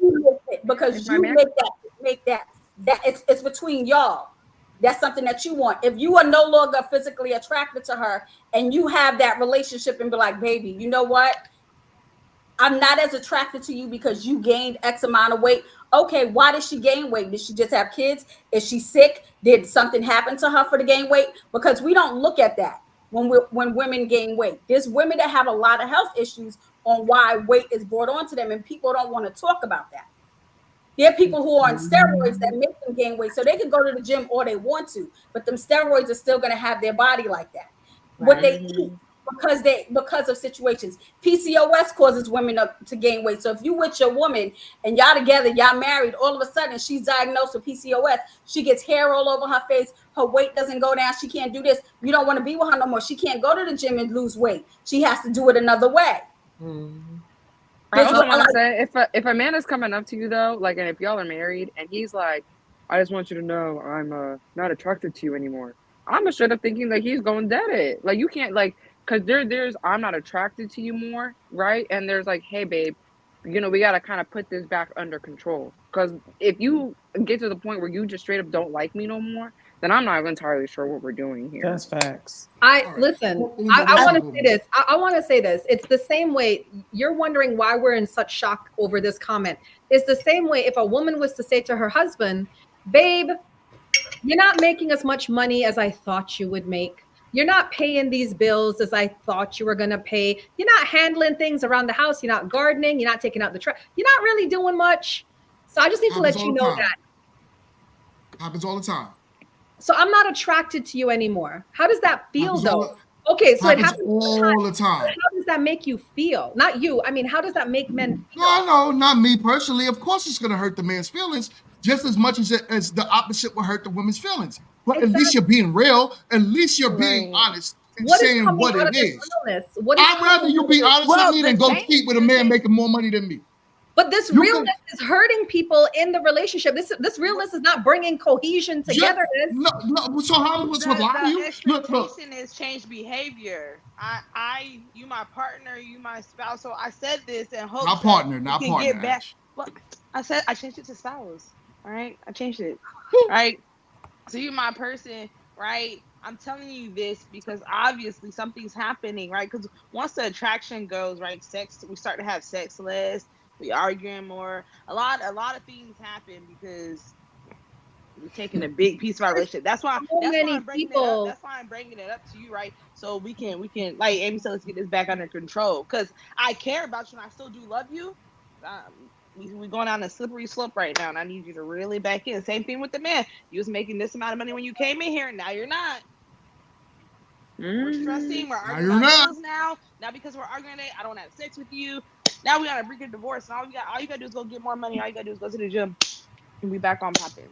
because if my you man- make that it's between y'all. That's something that you want. If you are no longer physically attracted to her and you have that relationship and be like, baby, you know what? I'm not as attracted to you because you gained X amount of weight. Okay, why did she gain weight? Did she just have kids? Is she sick? Did something happen to her for the gain weight? Because we don't look at that when women gain weight. There's women that have a lot of health issues on why weight is brought onto them, and people don't want to talk about that. There are people who are on steroids that make them gain weight, so they can go to the gym all they want to, but them steroids are still going to have their body like that. What they eat because of situations. PCOS causes women to gain weight. So if you with your woman and y'all together, y'all married, all of a sudden she's diagnosed with PCOS. She gets hair all over her face. Her weight doesn't go down. She can't do this. You don't want to be with her no more. She can't go to the gym and lose weight. She has to do it another way. I also want to say, if a man is coming up to you though, like, and if y'all are married, and he's like, I just want you to know I'm not attracted to you anymore. I'm straight up thinking like he's going dead it. Like you can't like, cause there's I'm not attracted to you more, right? And there's like, hey babe, you know we gotta kind of put this back under control. Cause if you get to the point where you just straight up don't like me no more, then I'm not entirely sure what we're doing here. That's facts. Listen, I want to say this. I want to say this. It's the same way you're wondering why we're in such shock over this comment. It's the same way if a woman was to say to her husband, babe, you're not making as much money as I thought you would make. You're not paying these bills as I thought you were going to pay. You're not handling things around the house. You're not gardening. You're not taking out the trash. You're not really doing much. So I just need to let you know that. Happens all the time. So I'm not attracted to you anymore. How does that feel though? Okay, so it happens all the time. How does that make you feel? Not you. I mean, how does that make men feel? No, not me personally. Of course it's going to hurt the man's feelings just as much as the opposite will hurt the woman's feelings. But at least you're being real. At least you're being honest What is saying coming what out it of this is. realness? What is I'd rather coming you out be of this? honest Well, with me the than go change, cheat with a the man change. making more money than me. But this You realness can is hurting people in the relationship. This realness is not bringing cohesion, just togetherness. no. So how am I supposed to lie to The you? Look. expectation is change behavior. You my partner, you my spouse. So I said this in hopes Not that partner, we not can partner, get back. Ash. But I said I changed it to spouse. All right, I changed it. All right. So you my person, right? I'm telling you this because obviously something's happening, right? Because once the attraction goes, right, sex, we start to have sex less, we arguing more. A lot of things happen because we're taking a big piece of our relationship. So That's why many I'm bringing it up. people. That's why I'm bringing it up to you, right? So we can like Amy said, let's get this back under control. Because I care about you and I still do love you. We're going down a slippery slope right now, and I need you to really back in. Same thing with the man. You was making this amount of money when you came in here, and now you're not. We're stressing. We're Now arguing you're about not. bills now. Now because we're arguing it, I don't have sex with you. Now we gotta bring a divorce, and all you gotta do is go get more money. All you gotta do is go to the gym, and we back on popping.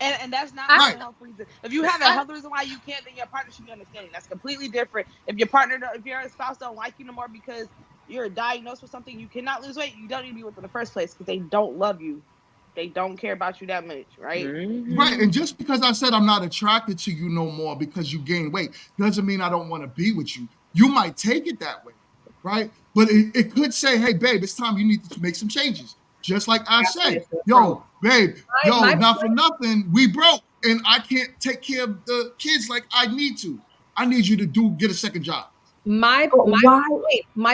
And that's not for I, a health reason. If you have a health reason why you can't, then your partner should be understanding. That's completely different. If your spouse don't like you no more because you're diagnosed with something you cannot lose weight, you don't need to be with them in the first place because they don't love you. They don't care about you that much, right? Right, and just because I said I'm not attracted to you no more because you gained weight doesn't mean I don't want to be with you. You might take it that way, right? But it could say, hey, babe, it's time you need to make some changes. Just like I said, yo, babe, my not for nothing, we broke, and I can't take care of the kids like I need to. I need you to get a second job. my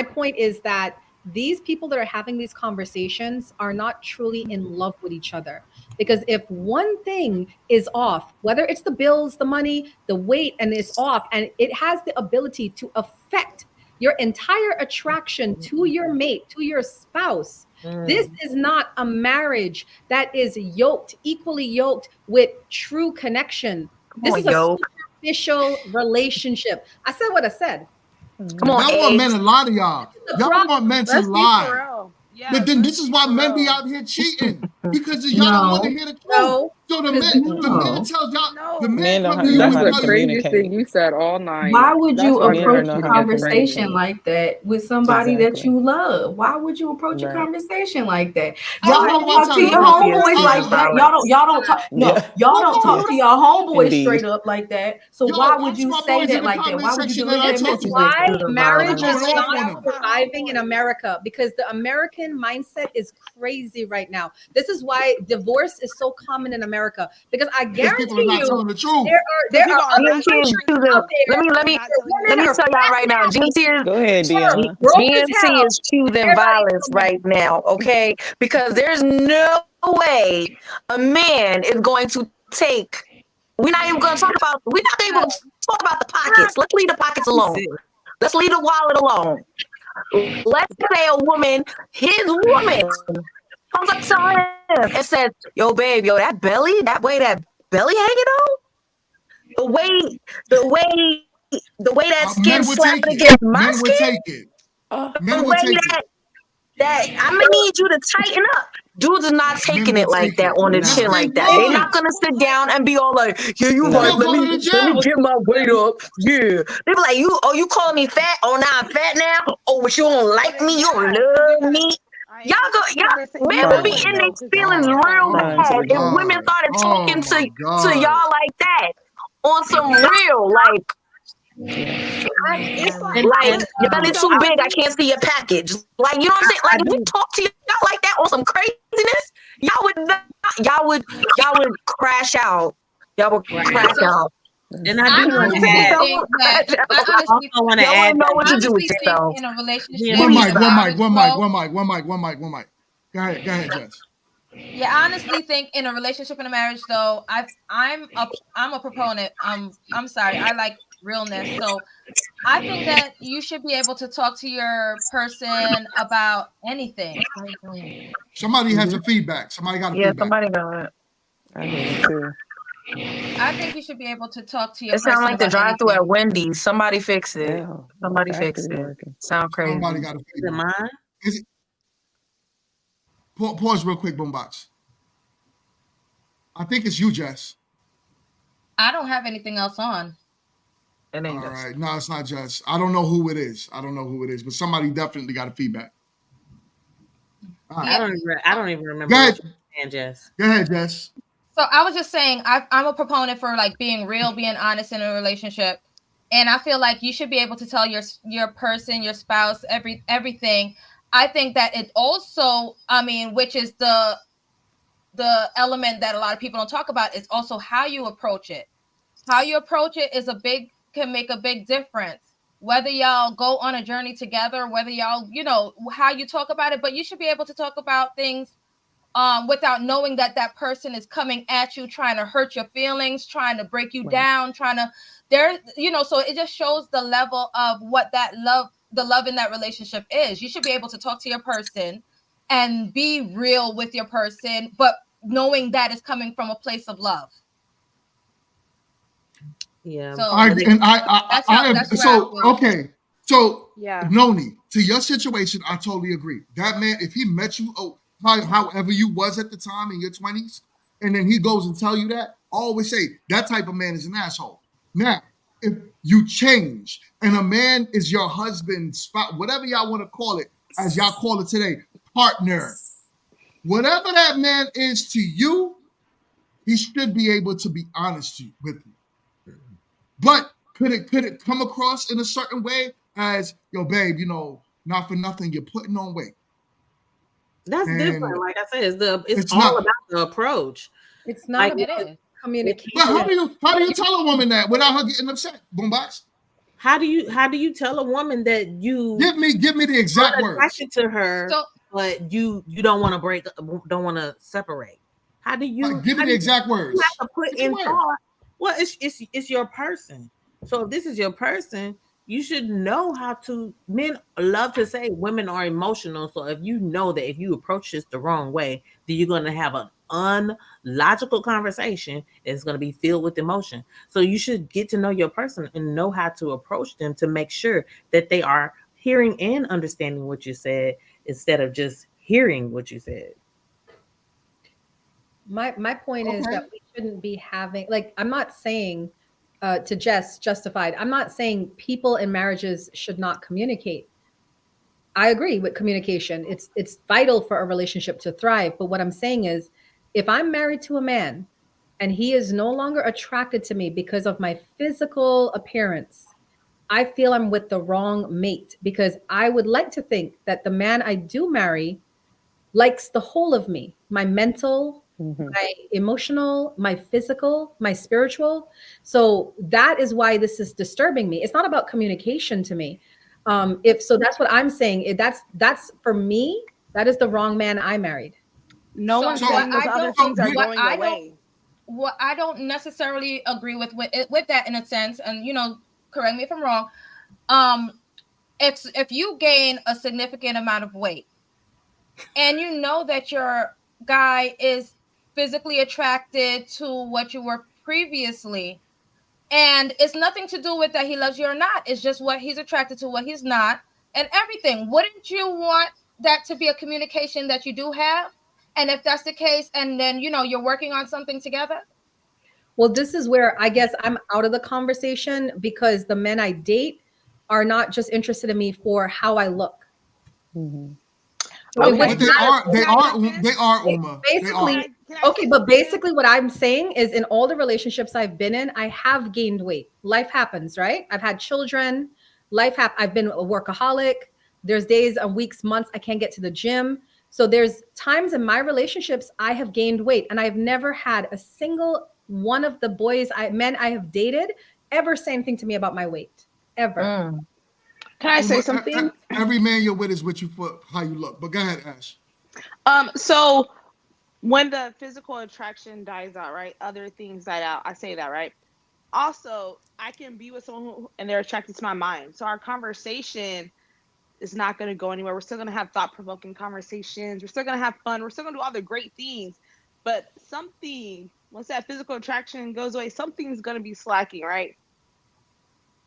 point is that these people that are having these conversations are not truly in love with each other, because if one thing is off, whether it's the bills, the money, the weight, and it's off, and it has the ability to affect your entire attraction to your mate, to your spouse, this is not a marriage that is equally yoked with true connection. This is a superficial relationship. I said what I said. Come on, Y'all want men to lie to y'all. Y'all want men to Let's be for lie. real. Yeah, But then let's this is be why for men be real. out here cheating because y'all don't want to hear the truth. No, So the because men tells y'all, the No. men Men don't come to know you That's how and to the tell you, craziest thing communicate. you said all night. Why would That's you why Men don't approach marriage know a should how to get conversation crazy. communicate. like that with somebody that Exactly. you love? Why would you approach a Right. conversation like that? I Y'all don't know don't what talk to time. your Hold on. homeboys like that. Y'all don't talk. No, Yeah. y'all don't talk to Yes. your homeboys Indeed. straight up like that. So Yo, why would ask you my say boys in that the like that? comment Why would you section that deliver I that talk message to. like why that? marriage They're is going off not on them. surviving in America, because the American mindset is crazy right now. This is why divorce is so common in America, because I Because people are guarantee not you telling the truth. there are People are other not telling countries the truth. out there They're not telling where the women me are truth. tell y'all fat right now, and happy, GNC Go ahead, girl, Deanna. broke as GNC hell. is choosing Everybody's violence doing right now, okay? Because there's no way a man is going to take. We're not even going to talk about. We're not even going to talk about the pockets. Let's leave the pockets alone. Let's leave the wallet alone. Let's say a woman, his woman, comes up to him and says, "Yo, babe, yo, that belly hanging out, the way, the way, the way that skin Men would take slapping it. against my Men would skin, take it. the Men would way take it. that I'm gonna need you to tighten up." Dudes are not Men taking would it like take that it. on the Yes, chin No. they like that. They're would. not gonna sit down and be all like, "Yeah, you right. They'll No. go to the Let me gym. get my weight up." Yeah, they be like, you calling me fat? Oh, now I'm fat now. Oh, but you don't Well, like then, me? You don't yeah, because love me? you gotta say you Men would be know it in Crying. their though, because they feelings God. real know. Crying to Oh bad the my if bank. women God. started Oh talking my to God. y'all like that on some real, like, Yeah. It's like but your belly so too I big, I do. can't see your package. Like, you know what I'm saying? Like, if we talk to y'all like that on some craziness, y'all would crash out. Y'all would crash So out. And I I do want to honestly add, Y'all think would that crash out. I also want to Y'all add wouldn't know that what to do with honestly think yourselves. in a relationship, One GNC, mic, in the one mic, marriage one mic, flow, one mic, one mic, one mic, one mic. Go ahead, Jess. yeah, I honestly think in a relationship and a marriage though, I'm a proponent. I'm sorry, I like realness. So I think that you should be able to talk to your person about anything. Somebody has a feedback. Somebody got a Yeah, feedback. somebody got it. I hear it too. I think you should be able to talk to your It sounds person like the about drive-through anything. at Wendy's. Somebody fix it. Hell, Somebody fix factory it. working. Sound crazy. Somebody got a is it feedback. mine? Is it, pause real quick, Boombox. I think it's you, Jess. I don't have anything else on. It ain't All just. right. No, it's not just. I don't know who it is. But somebody definitely got a feedback. All right. I don't even remember Go what ahead. you were saying, Jess. Go ahead, Jess. So I was just saying, I'm a proponent for like being real, being honest in a relationship, and I feel like you should be able to tell your person, your spouse, everything. I think that it also, I mean, which is the element that a lot of people don't talk about, is also how you approach it. How you approach it can make a big difference. Whether y'all go on a journey together, whether y'all, how you talk about it, but you should be able to talk about things without knowing that that person is coming at you, trying to hurt your feelings, trying to break you down, so it just shows the level of what the love in that relationship is. You should be able to talk to your person and be real with your person, but knowing that it's coming from a place of love. Yeah. So okay. So yeah. Noni, to your situation, I totally agree. That man, if he met you, however you was at the time in your 20s, and then he goes and tell you that, I always say that type of man is an asshole. Now, if you change and a man is your husband, spot, whatever y'all want to call it, as y'all call it today, partner, whatever that man is to you, he should be able to be honest with you. But could it come across in a certain way as, yo, babe, not for nothing, you're putting on weight? That's different. Like I said, it's all about the approach. It's not about communication. But how do you tell a woman that without her getting upset? Boombox. How do you tell a woman that you give me the exact words attracted to her, but you don't want to don't want to separate? How do you give me the exact words? You have to put in thought. Well, it's your person. So if this is your person, you should know how to. Men love to say women are emotional. So if you know that if you approach this the wrong way, then you're going to have an unlogical conversation. It's going to be filled with emotion. So you should get to know your person and know how to approach them to make sure that they are hearing and understanding what you said instead of just hearing what you said. My point is that we shouldn't be having, like, I'm not saying to Jess justified, I'm not saying people in marriages should not communicate. I agree with communication. It's vital for a relationship to thrive. But what I'm saying is, if I'm married to a man and he is no longer attracted to me because of my physical appearance, I feel I'm with the wrong mate, because I would like to think that the man I do marry likes the whole of me, my mental, my emotional, my physical, my spiritual. So that is why this is disturbing me. It's not about communication to me. That's what I'm saying. That's for me, that is the wrong man I married. No one's saying those other things are going away. What I don't necessarily agree with that in a sense, and correct me if I'm wrong. If you gain a significant amount of weight, and you know that your guy is physically attracted to what you were previously, and it's nothing to do with that he loves you or not, it's just what he's attracted to, what he's not, and everything. Wouldn't you want that to be a communication that you do have? And if that's the case, and then you're working on something together? Well, this is where I guess I'm out of the conversation, because the men I date are not just interested in me for how I look. Okay. But they are Uma. Basically, okay, but basically what I'm saying is, in all the relationships I've been in, I have gained weight. Life happens, right? I've had children. I've been a workaholic. There's days and weeks, months I can't get to the gym. So there's times in my relationships I have gained weight, and I've never had a single one of the men I have dated ever say anything to me about my weight, ever. Can I say something? Every man you're with is with you for how you look. But go ahead, Ash. So when the physical attraction dies out, right? Other things die out. I say that, right? Also, I can be with someone and they're attracted to my mind. So our conversation is not going to go anywhere. We're still going to have thought-provoking conversations. We're still going to have fun. We're still going to do all the great things. But once that physical attraction goes away, something's going to be slacking, right?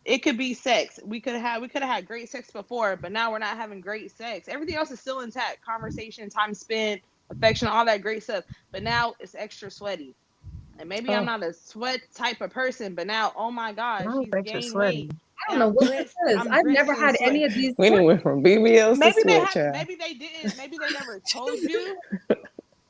It could be sex. We could have had great sex before, but now we're not having great sex. Everything else is still intact. Conversation, time spent, affection, all that great stuff. But now it's extra sweaty. And maybe I'm Oh, not a sweat type of person, but now, oh my I gosh, don't she's think you're gained sweaty. weight, I don't and know I'm what this grits. is. I'm I've grits never and had any sweat. of these. we done went from BBLs to Maybe they sweat, have. child. Maybe they didn't. Maybe they never told you.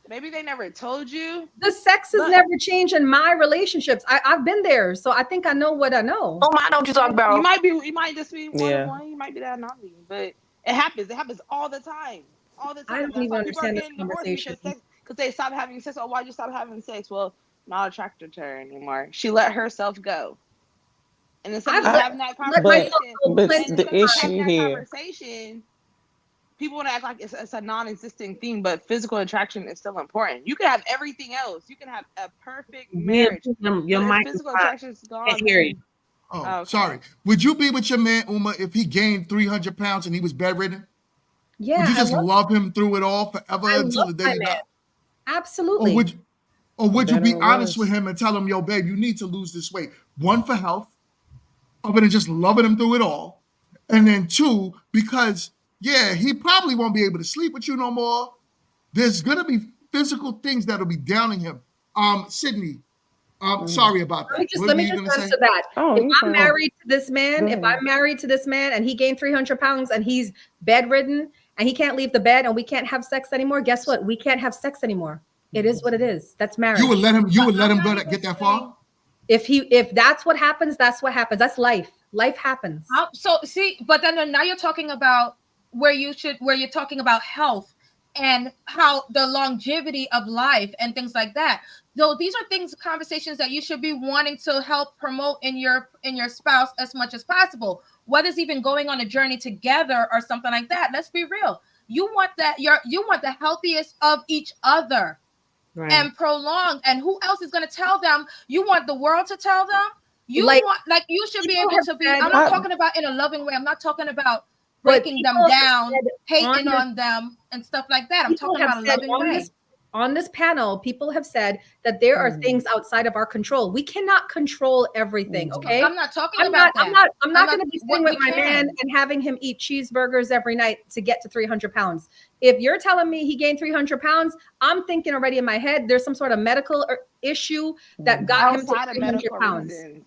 Maybe they never told you. The sex has But never changed in my relationships. I've been there, so I think I know what I know. Oh, I know what you're talking you about. might be. You might just be one of Yeah. one. You might be that anomaly. But it happens. It happens all the time. All the I time. don't That's even why people are understand this getting divorced conversation. because they stop having sex. Oh, why'd you stop having sex? Well, not attracted to her anymore. She let herself go. And instead of I've just I, having that let myself conversation, go but plenty and of the instead of just times. having issue that here, conversation, people want to act like it's a non-existing thing, but physical attraction is still important. You can have everything else. You can have a perfect Yeah, marriage, your but if mic is physical fine. attraction is Can't gone, hear you. then Oh, okay. sorry. Would you be with your man Uma if he gained 300 pounds and he was bedridden? Would Yeah, you just love him through it all forever I until love the day my you man. die? Or Absolutely. would or would you better be or honest with worse. him and tell him, yo, babe, you need to lose this weight? One, for health, other than just loving him through it all. And then two, because yeah, he probably won't be able to sleep with you no more. There's gonna be physical things that'll be downing him. Sydney, Mhm. sorry about Let me that. just What let were me you just gonna say? answer that. Oh, If you I'm fine. married to this man, Go if I'm ahead. married to this man and he gained 300 pounds and he's bedridden and he can't leave the bed and we can't have sex anymore, guess what? We can't have sex anymore. It is what it is. That's You would marriage. let him you But would let I'm him not go to even get that saying. far? If that's what happens, that's what happens. That's life. Life happens. So see, but then now you're talking about where you're talking about health and how the longevity of life and things like that. Though these are things, conversations that you should be wanting to help promote in your spouse as much as possible. Whether it's even going on a journey together or something like that. Let's be real. You want the healthiest of each other Right. and prolonged. And who else is going to tell them? You want the world to tell them? Like You should be people able have to be. said, I'm not talking about in a loving way. I'm not talking about but breaking people them have down, said on hating this on them, and stuff like that. I'm people talking have about a said loving way. on this panel, people have said that there are things outside of our control. We cannot control everything, okay? I'm not talking about that. I'm not going to be sitting what with we my man can. and having him eat cheeseburgers every night to get to 300 pounds. If you're telling me he gained 300 pounds, I'm thinking already in my head there's some sort of medical issue that got him to Outside of 300 medical pounds. reasons.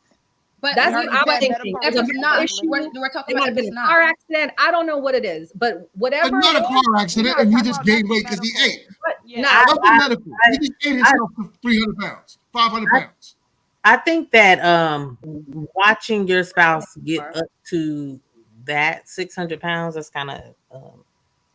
But That's We what already I'm said thinking. medical There's a if it's reasons medical not, don't issue. we're talking There might about have if been it's a not. car accident. I don't know what it is, but It's whatever not it a is, car We're accident not and he talking just about gained nothing weight because he medical. ate. but Yeah. now Nothing medical. He just ate himself to 300 pounds, 500 pounds. I think that watching your spouse get up to that 600 pounds is kind of It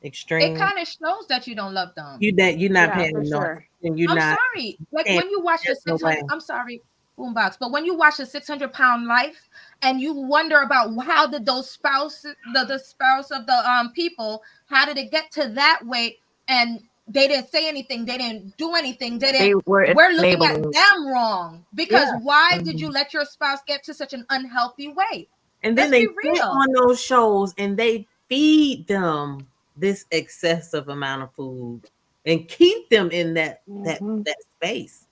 extreme. kind of shows that you don't love them. You're not Yeah, paying for no sure. attention. You're I'm not. sorry. Like Can't, when you watch the there's no 600, way. I'm sorry, boombox, but when you watch the 600-pound life and you wonder about how did those the spouse of the people, how did it get to that weight? And they didn't say anything, they didn't do anything, They were we're looking at enablers. them wrong. yeah. Because why did you let your spouse get to such an unhealthy weight? And then Let's they be sit real. on those shows and they feed them this excessive amount of food and keep them in that space.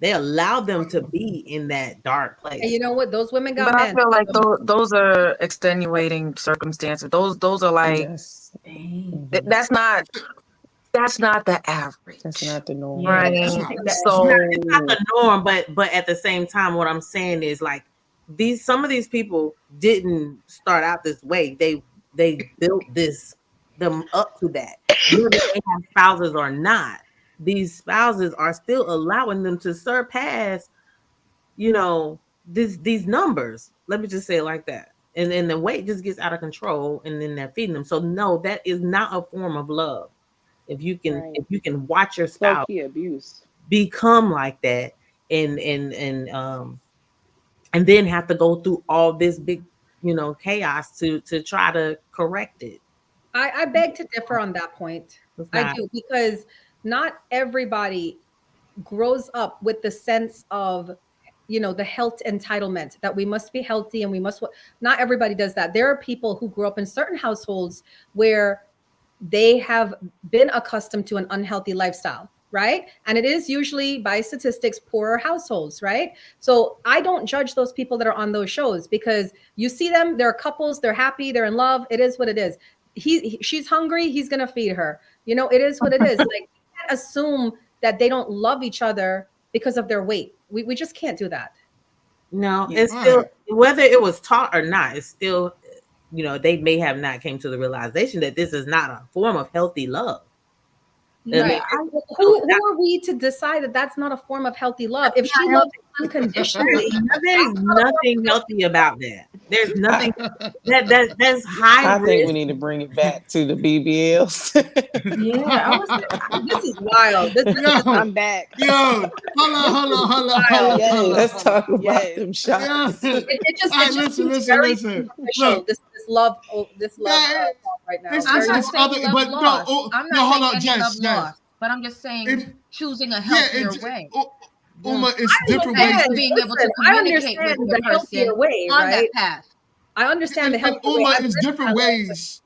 They allow them to be in that dark place. And you know what? Those women got But I men. feel like those are extenuating circumstances. Those are like Yes. that's not the average. That's not the norm. Yeah, Right. It's not. So It's not the norm, but at the same time, what I'm saying is like some of these people didn't start out this way. They built them up to that. Whether they have spouses or not, these spouses are still allowing them to surpass, these numbers. Let me just say it like that. And then the weight just gets out of control, and then they're feeding them. So no, that is not a form of love. If you can watch your It's low spouse key abuse. become like that and then have to go through all this big chaos to try to correct it. I beg to differ on that point. I do, because not everybody grows up with the sense of the health entitlement that we must be healthy and we must. Not everybody does that. There are people who grew up in certain households where they have been accustomed to an unhealthy lifestyle, right? And it is usually, by statistics, poorer households, right? So I don't judge those people that are on those shows, because you see them, they're couples, they're happy, they're in love. It is what it is. She's hungry, he's gonna feed her. It is what it is. Like, you can't assume that they don't love each other because of their weight. We just can't do that. No, it's still whether it was taught or not, it's still, they may have not came to the realization that this is not a form of healthy love. Right. Who are we to decide that that's not a form of healthy love? If she loves unconditionally, there's nothing healthy about that. There's nothing that's high I risk. think we need to bring it back to the BBLs. This is wild. I'm back. Yo, hold on. Let's talk about them shots. It just listen. superficial. Look, this love right now. I'm not saying love lost. I'm not saying any love Jess. lost, but I'm just saying choosing a healthier way. Uma, it's different ways. Being able to communicate with the person on that path. I understand the healthier Uma, way. it's different ways.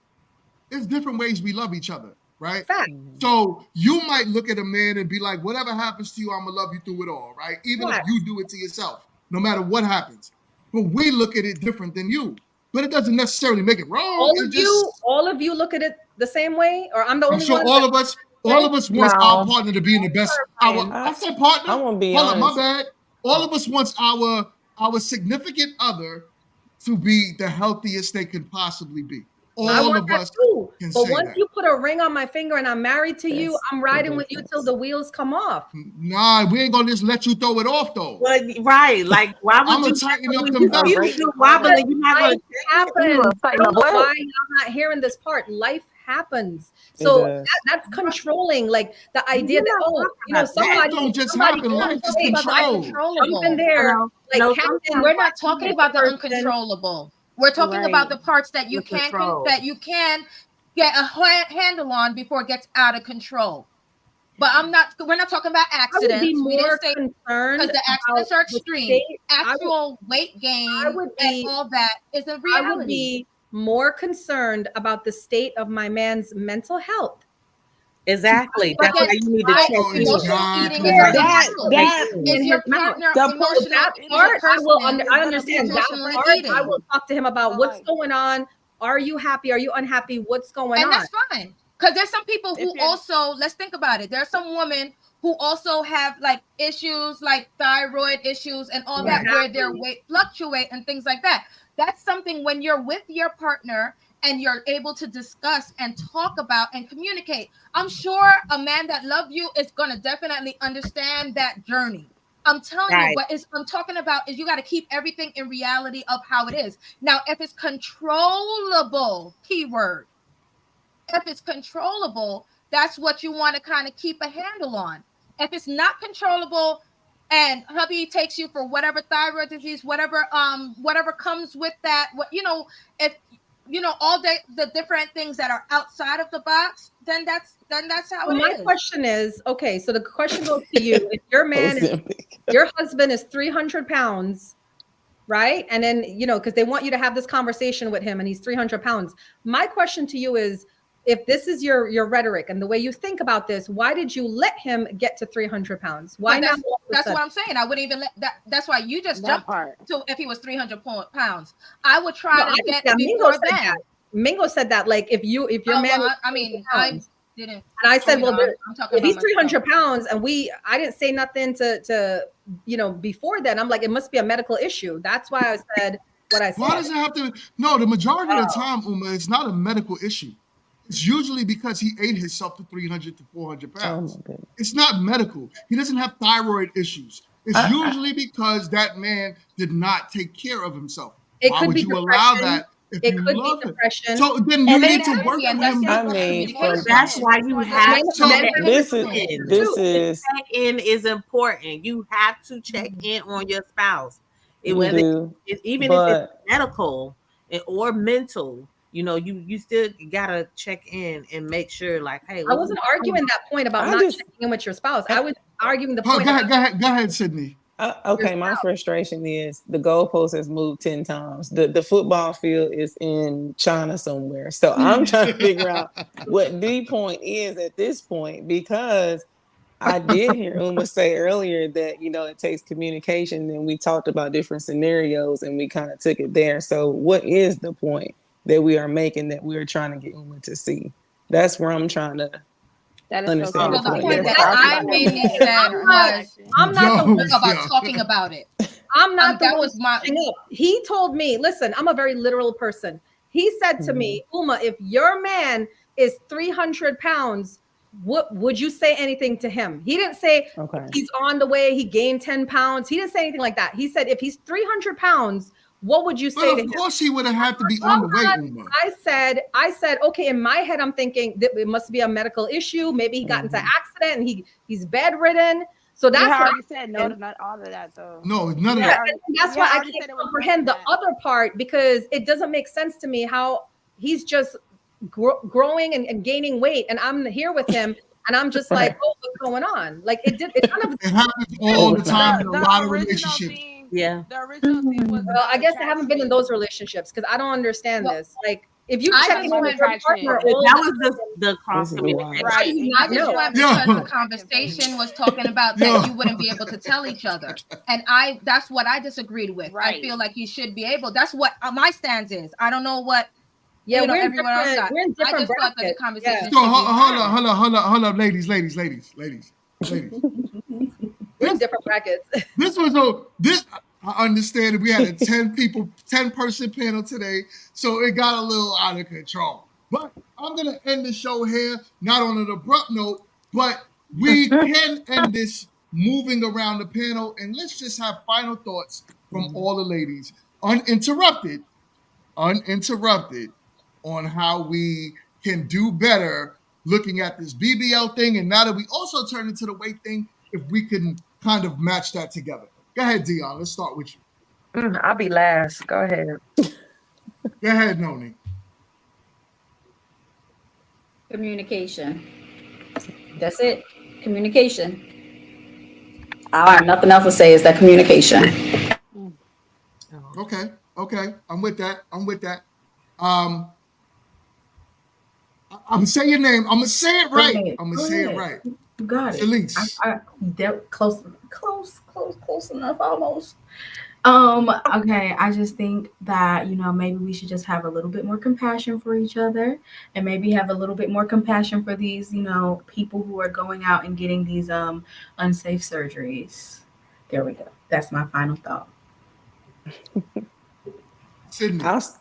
It's different ways we love each other, right? Fact. So you might look at a man and be like, whatever happens to you, I'm gonna love you through it all, right? Even if you do it to yourself, no matter what happens. But we look at it different than you. But it doesn't necessarily make it wrong. All of you look at it the same way, or I'm the only one. All of us want our partner to be in the best. I said partner. I want to be honest. honest. My bad. All of us wants our significant other to be the healthiest they can possibly be. All of us too. can But say once that. you put a ring on my finger and I'm married to you, I'm riding with you till the wheels come off. Nah, we ain't gonna just let you throw it off though. Well, right? Like, why would I'm you gonna tighten up them belts? You wobbling? You're not gonna happen. I don't know why I'm not hearing this part. Life happens. So that's controlling, like the idea that somebody don't just happen. Life is control. Jump in there. We're not talking about the uncontrollable. We're talking about the parts that you can get a handle on before it gets out of control. But we're not talking about accidents. I would be more concerned because the accidents are extreme. Actual weight gain and all that is a reality. I would be more concerned about the state of my man's mental health. Exactly. That's why you need to check emotional eating is your partner I understand that part. I will talk to him about what's going on. Are you happy? Are you unhappy? What's going on? And that's fine. Because there's some people who also, let's think about it. There's some women who also have like issues like thyroid issues and all that, where their weight fluctuate and things like that. That's something when you're with your partner and you're able to discuss and talk about and communicate. I'm sure a man that loves you is going to definitely understand that journey. I'm telling you, what I'm talking about is you got to keep everything in reality of how it is. Now, if it's controllable, keyword, if it's controllable, that's what you want to kind of keep a handle on. If it's not controllable and hubby takes you for whatever thyroid disease, whatever comes with that, if all the different things that are outside of the box, then that's how it is. My question is, okay, so the question goes to you. If your husband is 300 pounds, right? And then, because they want you to have this conversation with him and he's 300 pounds. My question to you is, if this is your rhetoric and the way you think about this, why did you let him get to 300 pounds? Why not? That's what I'm saying. I wouldn't even let that. That's why you just jumped to if he was 300 pounds. I would try to get before that. Mingo said that, like, if your man. I didn't. And I said, I'm talking if he's 300 pounds and I didn't say nothing to before then. I'm like, it must be a medical issue. That's why I said what I said. Why does it have to? No, the majority of the time, Uma, it's not a medical issue. It's usually because he ate himself to 300 to 400 pounds. It's not medical. He doesn't have thyroid issues. It's usually because that man did not take care of himself. Why would you allow that? It could be depression. So then you need to work with him. That's why you have to. This is check in is important. You have to check in on your spouse. Even if it's medical or mental. You still gotta check in and make sure, like, hey. I wasn't arguing that point about not checking in with your spouse. I was arguing the point. Go ahead, Sydney. Okay, my frustration is the goalpost has moved 10 times. The football field is in China somewhere. So I'm trying to figure out what the point is at this point, because I did hear Uma say earlier that, it takes communication, and we talked about different scenarios and we kind of took it there. So what is the point that we are making that we're trying to get Uma to see? That's where I'm trying to That is so understand cute. the So the point. point Yes. that I mainly said was I'm not the one about talking about it. I'm not the that one was my pushing up. He told me, listen, I'm a very literal person. He said to me, Uma, if your man is 300 pounds, what would you say anything to him? He didn't say Okay. he's on the way, he gained 10 pounds. He didn't say anything like that. He said, if he's 300 pounds, what would you say But to of him? course he would have had to be on Hold the way, on. Uma. I said, okay, in my head, I'm thinking that it must be a medical issue. Maybe he got into an accident and he's bedridden. So We that's had what already I'm said no thinking. to not all of that though. No, none of Yeah, that. and that's why I can't comprehend the other part, because it doesn't make sense to me how he's just growing and gaining weight, and I'm here with him, and I'm just like, oh, what's going on? Like it kind of It happens all the time in a lot of original relationships. thing, Yeah. the original thing was well, I guess I haven't been in attraction. those relationships because I don't understand this. Like if you I check just in with went your partner Okay, all that the was the cross This is communication. Right. I just No. went Yeah. because the conversation was talking about that you wouldn't be able to tell each other, and that's what I disagreed with. I feel like you should be able. That's what my stance is. I don't know what we're in everyone else got. we're in I different just thought that the brackets. conversation So should be hold up, ladies. We're in different brackets. I understand that we had a 10 person panel today, so it got a little out of control. But I'm gonna end the show here, not on an abrupt note, but we can end this moving around the panel, and let's just have final thoughts from all the ladies, uninterrupted, on how we can do better looking at this BBL thing. And now that we also turn into the weight thing, if we can kind of match that together. Go ahead, Dion. Let's start with you. I'll be last. Go ahead. Go ahead, Noni. Communication. That's it. Communication. I have nothing else to say. Is that communication? Okay. I'm with that. I'm gonna say your name. I'm gonna say it right. You got it. Elise. I close enough almost. Okay, I just think that, maybe we should just have a little bit more compassion for each other, and maybe have a little bit more compassion for these, people who are going out and getting these unsafe surgeries. There we go. That's my final thought.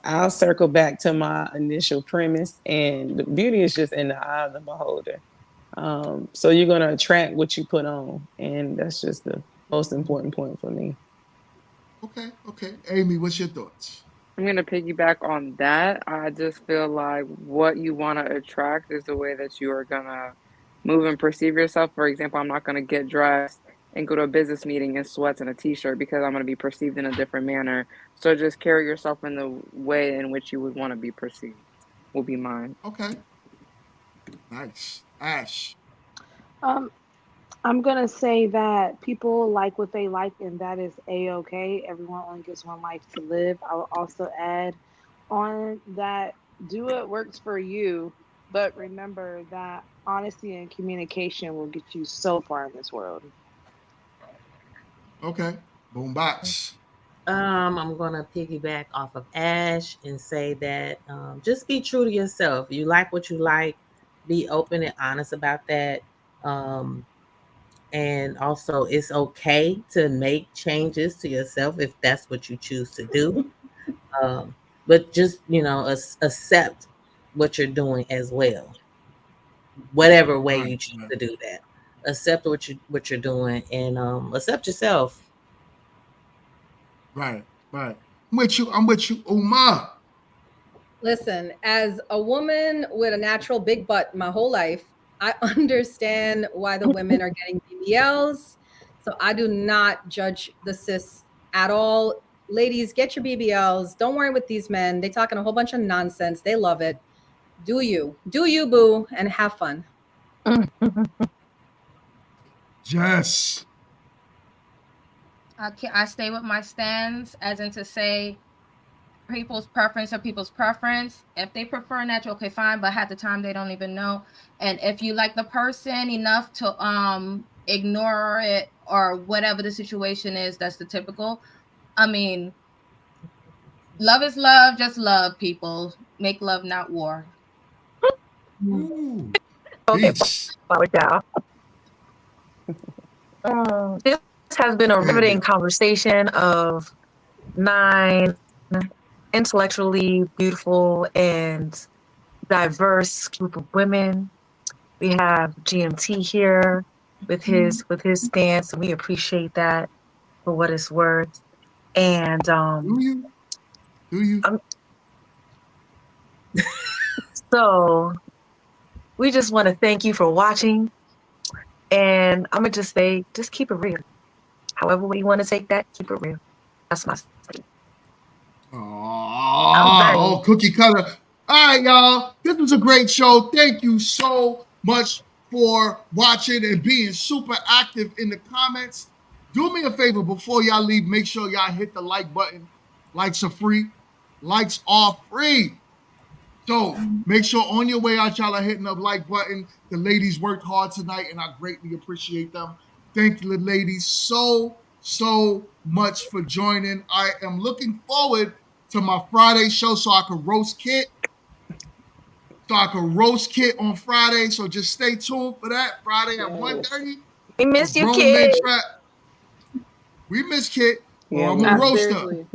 I'll circle back to my initial premise, and the beauty is just in the eye of the beholder. So you're going to attract what you put on, and that's just the most important point for me. Okay. Amy, what's your thoughts? I'm going to piggyback on that. I just feel like what you want to attract is the way that you are going to move and perceive yourself. For example, I'm not going to get dressed and go to a business meeting in sweats and a t-shirt because I'm going to be perceived in a different manner. So just carry yourself in the way in which you would want to be perceived will be mine. Okay. Nice. Ash. I'm gonna say that people like what they like, and that is a-okay. Everyone only gets one life to live. I will also add on that do what works for you, but remember that honesty and communication will get you so far in this world. Okay. Boom box. I'm gonna piggyback off of Ash and say that just be true to yourself. You like what you like, be open and honest about that. And also, it's okay to make changes to yourself if that's what you choose to do. But just accept what you're doing as well, whatever way you choose to do that. Accept what you're doing, and accept yourself. Right. I'm with you, Uma. Listen, as a woman with a natural big butt my whole life, I understand why the women are getting BBLs. So I do not judge the cis at all. Ladies, get your BBLs. Don't worry with these men. They talking a whole bunch of nonsense. They love it. Do you, boo, and have fun. Yes. I stay with my stance, as in to say people's preference are people's preference. If they prefer natural, okay, fine, but half the time they don't even know. And if you like the person enough to ignore it or whatever the situation is, that's the typical. I mean, love is love, just love, people. Make love, not war. Ooh. Okay, Peace. bye with y'all. This has been a riveting conversation of 9 intellectually beautiful and diverse group of women. We have GMT here with his stance, and we appreciate that for what it's worth. And Do you? So we just want to thank you for watching. And I'm gonna just say, just keep it real. However way you want to take that, keep it real. That's my statement. Oh, cookie cutter. All right, y'all. This was a great show. Thank you so much for watching and being super active in the comments. Do me a favor before y'all leave. Make sure y'all hit the like button. Likes are free. Likes are free. So make sure on your way out, y'all are hitting the like button. The ladies worked hard tonight, and I greatly appreciate them. Thank you, so much for joining. I am looking forward to my Friday show so I can roast Kit. On Friday. So just stay tuned for that. Friday at 1:30. We miss you, Grown Men Kit. Trap. We miss Kit. Yeah, I'm we a do. roaster. Seriously.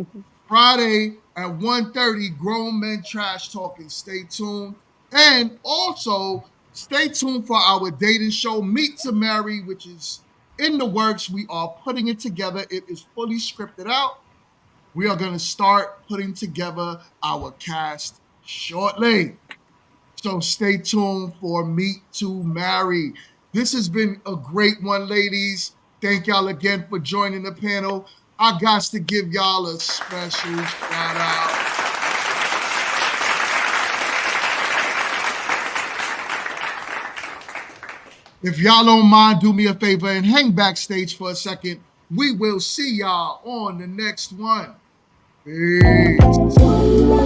Friday at 1:30, Grown Men Trash Talking. Stay tuned. And also, stay tuned for our dating show, Meet to Marry, which is in the works. We are putting it together. It is fully scripted out. We are going to start putting together our cast shortly. So stay tuned for Meet to Marry. This has been a great one, ladies. Thank y'all again for joining the panel. I got to give y'all a special shout out. If y'all don't mind, do me a favor and hang backstage for a second. We will see y'all on the next one. Peace.